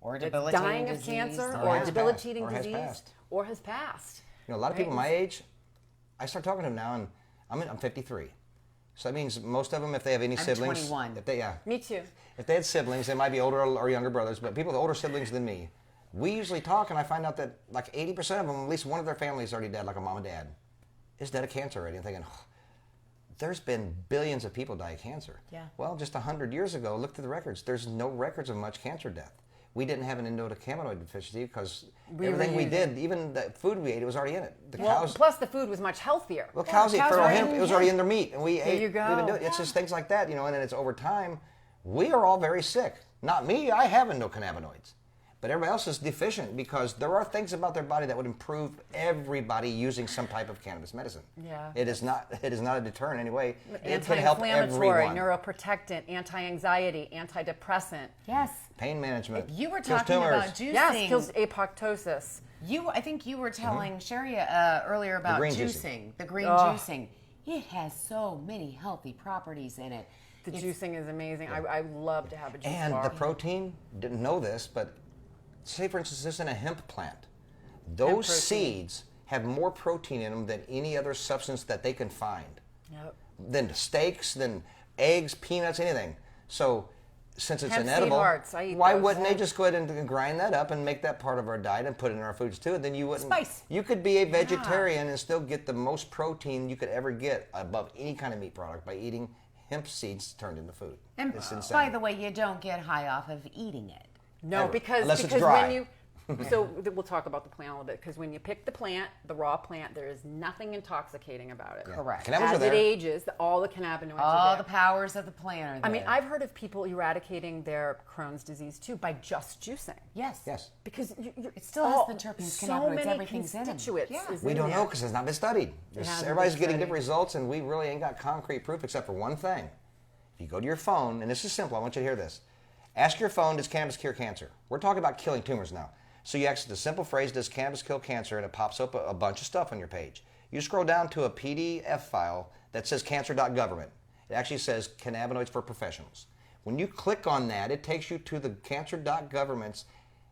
or that's debilitating dying of disease, cancer, or or has debilitating passed, or has disease, passed. or has passed. You know, a lot of people my age, I start talking to them now, and I'm 53. So that means most of them, if they have any siblings, 21. Me too. If they had siblings, they might be older or younger brothers, but people with older siblings than me, we usually talk, and I find out that like 80% of them, at least one of their families is already dead, like a mom and dad, is dead of cancer already. I'm thinking, there's been billions of people die of cancer. Yeah. Well, just 100 years ago, look through the records. There's no records of much cancer death. We didn't have an endocannabinoid deficiency because everything we did, even the food we ate, it was already in it. Plus the food was much healthier. Well, cows eat feral hemp. It was already in their meat, and we ate. There you go. We've been doing, it's just things like that, and then it's over time. We are all very sick. Not me. I have endocannabinoids. But everybody else is deficient because there are things about their body that would improve everybody using some type of cannabis medicine. Yeah. It is not a deterrent in any way. It can Anti-inflammatory, help everyone. neuroprotectant, anti-anxiety, antidepressant. Yes. Pain management. You were kills talking tumors. about juicing. Yes, kills apoptosis. I think you were telling Sherry earlier about green juicing. The green juicing. It has so many healthy properties in it. The juicing is amazing. I love to have a juice And bar. the protein, didn't know this, but say for instance this in a hemp plant. Those seeds have more protein in them than any other substance that they can find. Yep. Than steaks, than eggs, peanuts, anything. So since it's Hemp seed inedible, hearts, I eat why those. wouldn't they just go ahead and grind that up and make that part of our diet and put it in our foods too? And then you wouldn't. Spice. You could be a vegetarian and still get the most protein you could ever get above any kind of meat product by eating hemp seeds turned into food. And it's insane. by the way, you don't get high off of eating it. No, Ever. because Unless it's when dry. you so we'll talk about the plant a little bit because when you pick the plant, the raw plant, there is nothing intoxicating about it. Correct. Cannabinoids are As there. it ages, all the cannabinoids All are the there. powers of the plant are there. I mean, I've heard of people eradicating their Crohn's disease too by just juicing. Yes. Yes. Because It still has the terpenes, so cannabinoids, many everything's in 'em. constituents. Yeah. is We in don't there. know because it's not been studied. hasn't Everybody's been getting studied. different results, and we really ain't got concrete proof except for one thing. If you go to your phone, and this is simple, I want you to hear this. Ask your phone, does cannabis cure cancer? We're talking about killing tumors now. So you ask the simple phrase, does cannabis kill cancer? And it pops up a bunch of stuff on your page. You scroll down to a PDF file that says cancer.government. It actually says cannabinoids for professionals. When you click on that, it takes you to the cancer.government's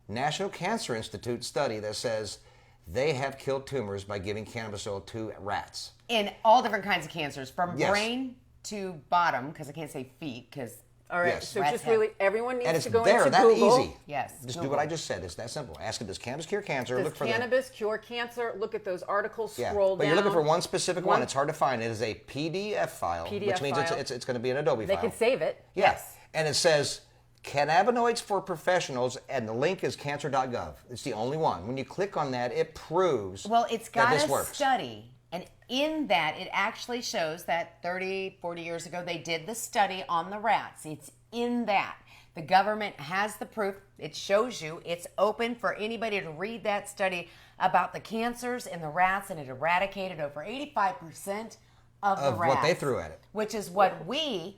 National Cancer Institute study that says they have killed tumors by giving cannabis oil to rats. in all different kinds of cancers, from Yes. brain to bottom, because I can't say feet, because All right, Yes. so Rats just have- really, everyone needs And it's to go there, into that Google. easy. Yes, Just do Google. what I just said. It's that simple. Ask it, does cannabis cure cancer? Does Look for cannabis cure cancer? Look at those articles. Scroll but down. you're looking for one specific one. One- It's hard to find. It is a PDF file, PDF which means file. it's going to be an Adobe They file. can save it. Yeah. Yes. And it says Cannabinoids for Professionals, and the link is cancer.gov. It's the only one. When you click on that, it proves Well, it's that got this a works. study, and in that, it actually shows that 30, 40 years ago, they did the study on the rats. It's in that. The government has the proof. It shows you. It's open for anybody to read that study about the cancers in the rats, and it eradicated over 85% of the Of rats. what they threw at it. Which is what we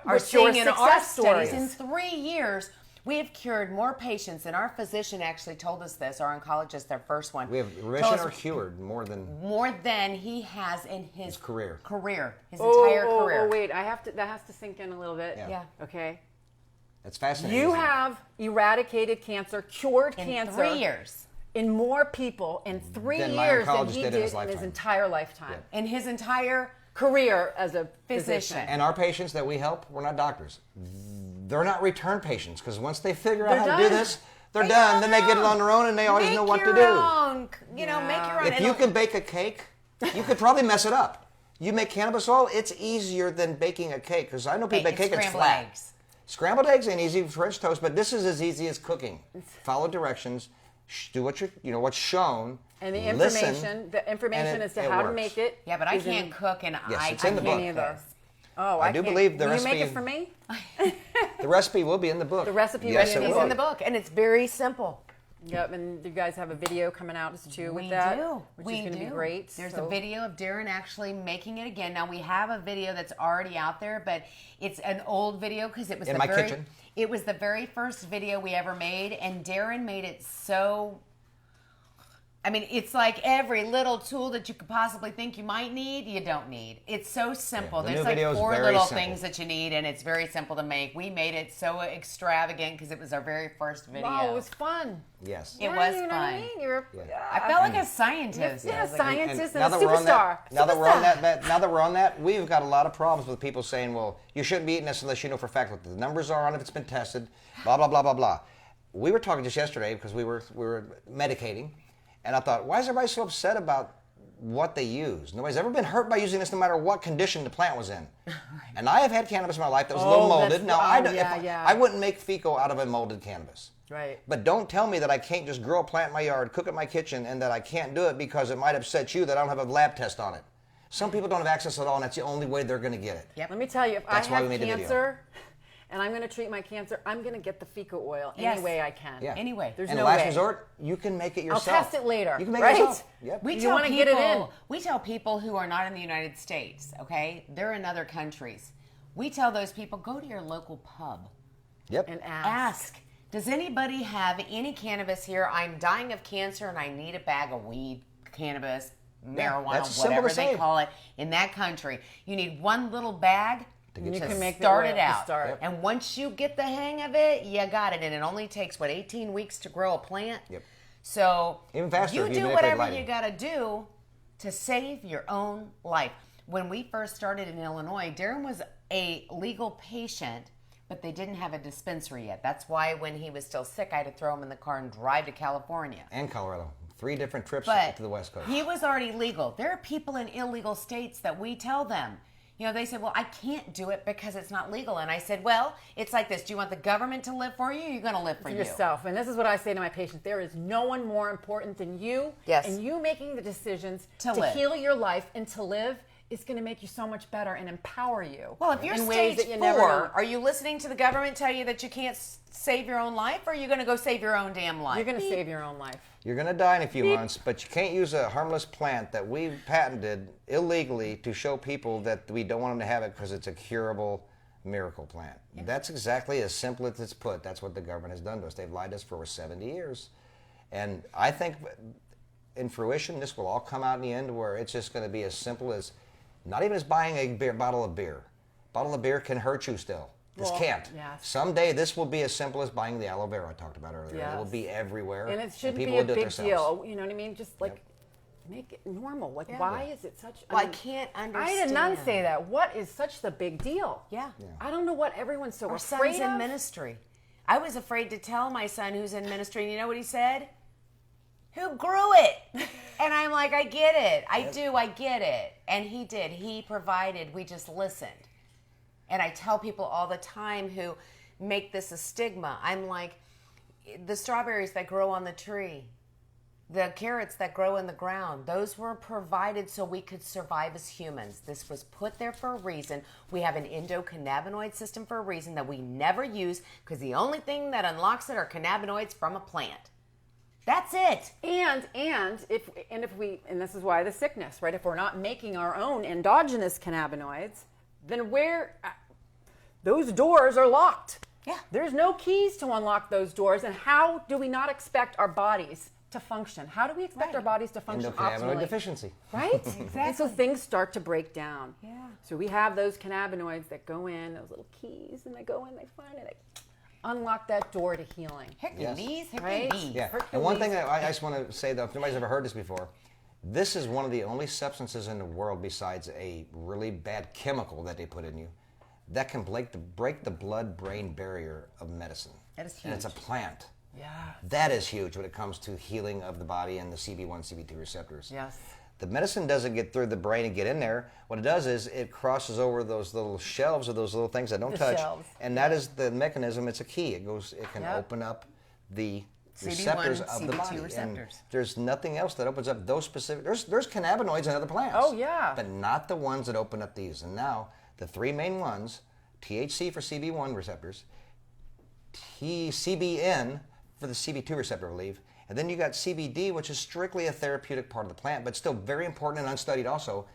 are With your seeing in our success studies. stories. In 3 years, we have cured more patients, and our physician actually told us this, our oncologist, their first one. We have told remission us or cured more than more than he has in his career. his entire Oh, career. wait, that has to sink in a little bit. Yeah. Okay. That's fascinating. You isn't it? have eradicated cancer, cured In cancer 3 years. in more people in 3 Than my years than oncologist he did did in his in lifetime. his entire lifetime. In his entire Career as a Physician. physician. And our patients that we help, we're not doctors. They're not return patients because once they figure out They're how to do done. this, they're Make done. your Then they get it own. on their own and they always Make know what to your do. own, make your own. If you can bake a cake, you could probably mess it up. You make cannabis oil, it's easier than baking a cake because I know people bake cake and it's scrambled flat. eggs. Scrambled eggs ain't easy, French toast, but this is as easy as cooking. Follow directions, do what what's shown, And the listen, information and as to it how to works. make it. Yeah, but I is in- can't cook, and Yes, I it's in the can't book. either. this. Oh, I do can't. believe the Will you make recipe- it for me? The recipe will be in the book. The recipe yes, will be it It's will. in the book, and it's very simple. Yep, and you guys have a video coming out too with We that, do. which We is going to do. be great. There's So- a video of Darren actually making it again. Now we have a video that's already out there, but it's an old video because it was In the my very, kitchen. It was the very first video we ever made, and Darren made it so. I mean, it's like every little tool that you could possibly think you might need, you don't need. It's so simple. Yeah, the There's new like video is 4 very little simple. things that you need, and it's very simple to make. We made it so extravagant because it was our very first video. Wow, it was fun. Yes. It Yeah, was you know what I fun. mean? You're, I felt like a scientist. yeah, I was like, scientist and now a that we're on superstar. that, now that we're on that, we've got a lot of problems with people saying, "Well, you shouldn't be eating this unless you know for a fact what the numbers are on it, if it's been tested." Blah blah blah blah blah. We were talking just yesterday because we were medicating, and I thought, why is everybody so upset about what they use? Nobody's ever been hurt by using this, no matter what condition the plant was in. And I have had cannabis in my life that was a little molded. that's- Now oh, I don't, yeah, if yeah. I wouldn't make FICO out of a molded cannabis. Right. But don't tell me that I can't just grow a plant in my yard, cook it in my kitchen, and that I can't do it because it might upset you that I don't have a lab test on it. Some people don't have access at all, and that's the only way they're going to get it. Yep. Let me tell you, if That's I why we have made the video. cancer and I'm going to treat my cancer, I'm going to get the FICO oil Yes. any way I can. Yeah. Anyway. There's And no last way. resort, you can make it I'll yourself. test it later. You can make right? it yourself. Yep. We You tell wanna people, get it in. We tell people who are not in the United States, okay? They're in other countries. We tell those people, go to your local pub Yep. And ask. ask, does anybody have any cannabis here? I'm dying of cancer and I need a bag of weed, cannabis, marijuana, that's simple to whatever they say. call it in that country. You need one little bag To to get You started. can make the start oil it to out. start. Yep. And once you get the hang of it, you got it. And it only takes, 18 weeks to grow a plant? Yep. So Even faster you if you do manipulate whatever lighting. you got to do to save your own life. When we first started in Illinois, Darren was a legal patient, but they didn't have a dispensary yet. That's why when he was still sick, I had to throw him in the car and drive to California. And Colorado. 3 different trips But to the West Coast. he was already legal. There are people in illegal states that we tell them, they said, well, I can't do it because it's not legal. And I said, well, it's like this. Do you want the government to live for you? Or you're going to live for you. yourself. And this is what I say to my patients. There is no one more important than you. Yes. And you making the decisions To to live. heal your life and to live is going to make you so much better and empower you. Well, if you're in ways stage that you never 4, know. are you listening to the government tell you that you can't save your own life, or are you going to go save your own damn life? You're going to save your own life. You're going to die in a few months, but you can't use a harmless plant that we've patented illegally to show people that we don't want them to have it because it's a curable miracle plant. That's exactly as simple as it's put. That's what the government has done to us. They've lied to us for over 70 years. And I think in fruition, this will all come out in the end where it's just going to be as simple as, not even as buying a bottle of beer. A bottle of beer can hurt you still. This Well, can't. yes. Someday this will be as simple as buying the aloe vera I talked about earlier. It will Yes. be everywhere. And it shouldn't people be a will do it big themselves. deal. You know what I mean? Just like make it normal. Like, why is it such? Well, I mean, can't I understand. had a nun say that. What is such the big deal? Yeah. I don't know what everyone's so Our afraid son's in of. ministry. I was afraid to tell my son who's in ministry, and you know what he said? Who grew it? And I'm like, I get it. I get it. And he did. He provided. We just listened. And I tell people all the time who make this a stigma. I'm like, the strawberries that grow on the tree, the carrots that grow in the ground, those were provided so we could survive as humans. This was put there for a reason. We have an endocannabinoid system for a reason that we never use, because the only thing that unlocks it are cannabinoids from a plant. That's it. And if we, and this is why the sickness, right? If we're not making our own endogenous cannabinoids, then those doors are locked. Yeah. There's no keys to unlock those doors. And how do we not expect our bodies to function? How do we expect our bodies to function Endocannabinoid optimally? deficiency. Right? Exactly. And so things start to break down. Yeah. So we have those cannabinoids that go in, those little keys, and they go in, they find it, they unlock that door to healing. Hercules, Right? Hercules. Yeah. And one thing that I just want to say, though, if nobody's ever heard this before, this is one of the only substances in the world besides a really bad chemical that they put in you that can break the blood-brain barrier of medicine. That is huge. And it's a plant. Yeah. That is huge when it comes to healing of the body and the CB1, CB2 receptors. Yes. The medicine doesn't get through the brain and get in there. What it does is it crosses over those little shelves or those little things that don't touch. Shelves. And that is the mechanism. It's a key. It can Yep. open up the CB1, receptors of the CB2 body. And receptors. there's nothing else that opens up those specific. There's cannabinoids in other plants. Oh, yeah. But not the ones that open up these. And now the three main ones: THC for CB1 receptors, CBN for the CB2 receptor, I believe. And then you got CBD, which is strictly a therapeutic part of the plant, but still very important and unstudied also.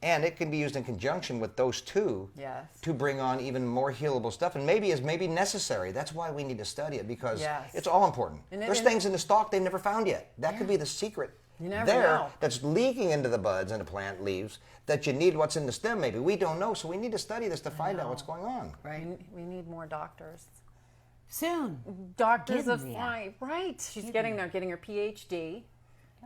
And it can be used in conjunction with those two Yes. to bring on even more healable stuff. And maybe is necessary. That's why we need to study it, because Yes. it's all important. There's things in the stalk they've never found yet. That could be the secret You never there know. that's leaking into the buds and the plant leaves that you need what's in the stem maybe. We don't know, so we need to study this to find out what's going on. Right. We need more doctors. Soon. Doctors of Getting there. life. Right. She's getting there, getting her PhD.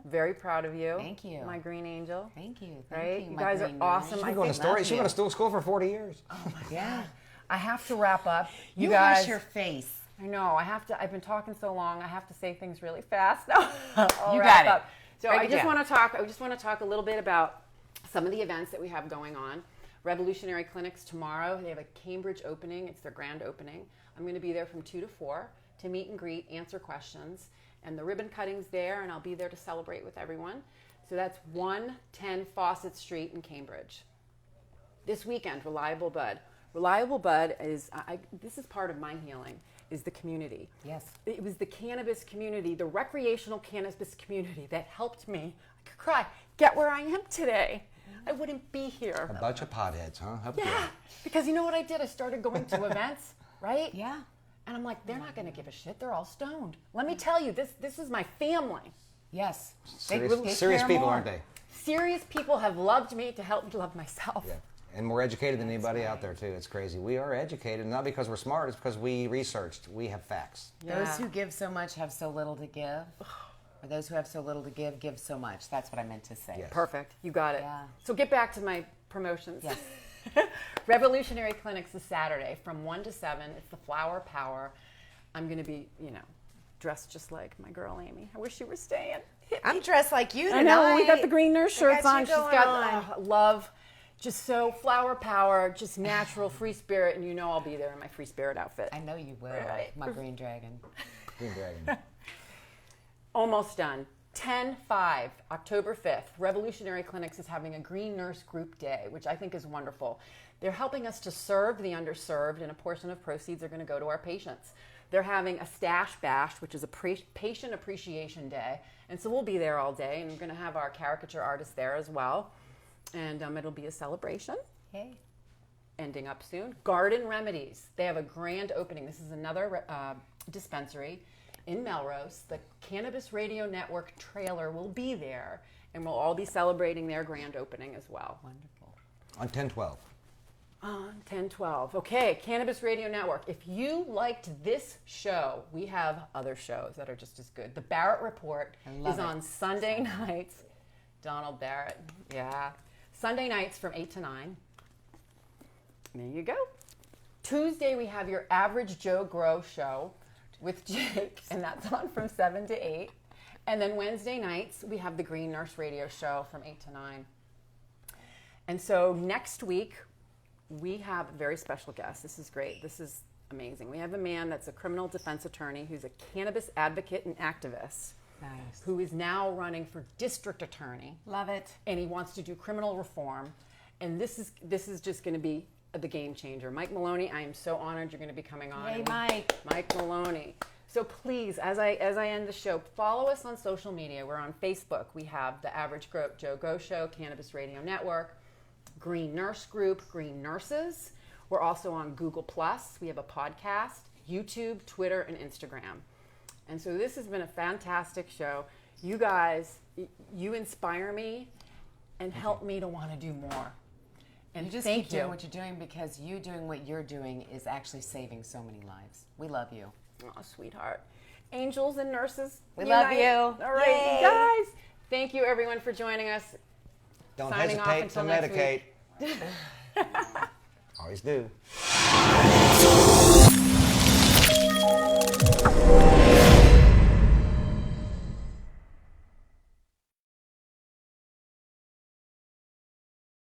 Very proud of you. Thank you. My green angel. Thank you. Right? You, You my guys are green awesome. She's I been going to think- story. She went to school for 40 years. Yeah. I have to wrap up. You guys. hush your face. I know. I've been talking so long. I have to say things really fast now. I'll You wrap got it. up. So Break I it just down. want to talk. I just want to talk a little bit about some of the events that we have going on. Revolutionary Clinics tomorrow. They have a Cambridge opening. It's their grand opening. I'm going to be there from 2 to 4 to meet and greet, answer questions, and the ribbon cutting's there, and I'll be there to celebrate with everyone. So that's 110 Fawcett Street in Cambridge. This weekend, Reliable Bud. Reliable Bud is, this is part of my healing, is the community. Yes. It was the cannabis community, the recreational cannabis community that helped me, I could cry, get where I am today. I wouldn't be here. A bunch of potheads, huh? How about Yeah, that? because you know what I did? I started going to events, right? Yeah. And I'm like, they're not going to give a shit. They're all stoned. Let me tell you, this is my family. Yes. Serious people, aren't they? Serious people have loved me to help me love myself. Yeah. And more educated than anybody out there, too. It's crazy. We are educated, not because we're smart, it's because we researched. We have facts. Yeah. Those who give so much have so little to give. Or those who have so little to give so much. That's what I meant to say. Yes. Perfect. You got it. Yeah. So get back to my promotions. Yes. Revolutionary Clinics is Saturday from 1 to 7. It's the Flower Power. I'm going to be, dressed just like my girl Amy. I wish she were staying. I'm dressed like you tonight. I know. We got the GreenNurse shirts got you on. She's going got on. love. Just so flower power, just natural free spirit, and I'll be there in my free spirit outfit. I know you will. Right. My green dragon. Green Dragon. Almost done. 10/5, October 5th, Revolutionary Clinics is having a GreenNurse Group Day, which I think is wonderful. They're helping us to serve the underserved, and a portion of proceeds are going to go to our patients. They're having a stash bash, which is a patient appreciation day, and so we'll be there all day, and we're going to have our caricature artist there as well, and it'll be a celebration. Hey. Ending up soon. Garden Remedies. They have a grand opening. This is another dispensary in Melrose. The Cannabis Radio Network trailer will be there, and we'll all be celebrating their grand opening as well. Wonderful. On 10/12. On 10/12. Okay, Cannabis Radio Network. If you liked this show, we have other shows that are just as good. The Barrett Report love is it. on Sunday nights. Donald Barrett. Yeah. Sunday nights from 8 to 9. There you go. Tuesday, we have your Average Joe Grow show with Jake, and that's on from 7 to 8. And then Wednesday nights, we have the GreenNurse radio show from 8 to 9. And so next week, we have a very special guest. This is great. This is amazing. We have a man that's a criminal defense attorney who's a cannabis advocate and activist. Nice. Who is now running for district attorney. Love it. And he wants to do criminal reform. And this is just going to be the game changer. Mike Maloney, I am so honored you're going to be coming on. Hey, Mike. Mike Maloney. So please, as I end the show, follow us on social media. We're on Facebook. We have The Average Joe Go Show, Cannabis Radio Network, GreenNurse Group, Green Nurses. We're also on Google+. We have a podcast, YouTube, Twitter, and Instagram. And so this has been a fantastic show. You guys, you inspire me and help me to want to do more. And You just thank keep you. doing what you're doing, because you doing what you're doing is actually saving so many lives. We love you. Oh, sweetheart. Angels and nurses. We love unite. you. All right, Yay. guys. Thank you, everyone, for joining us. Don't Signing off hesitate to until next medicate. Always do.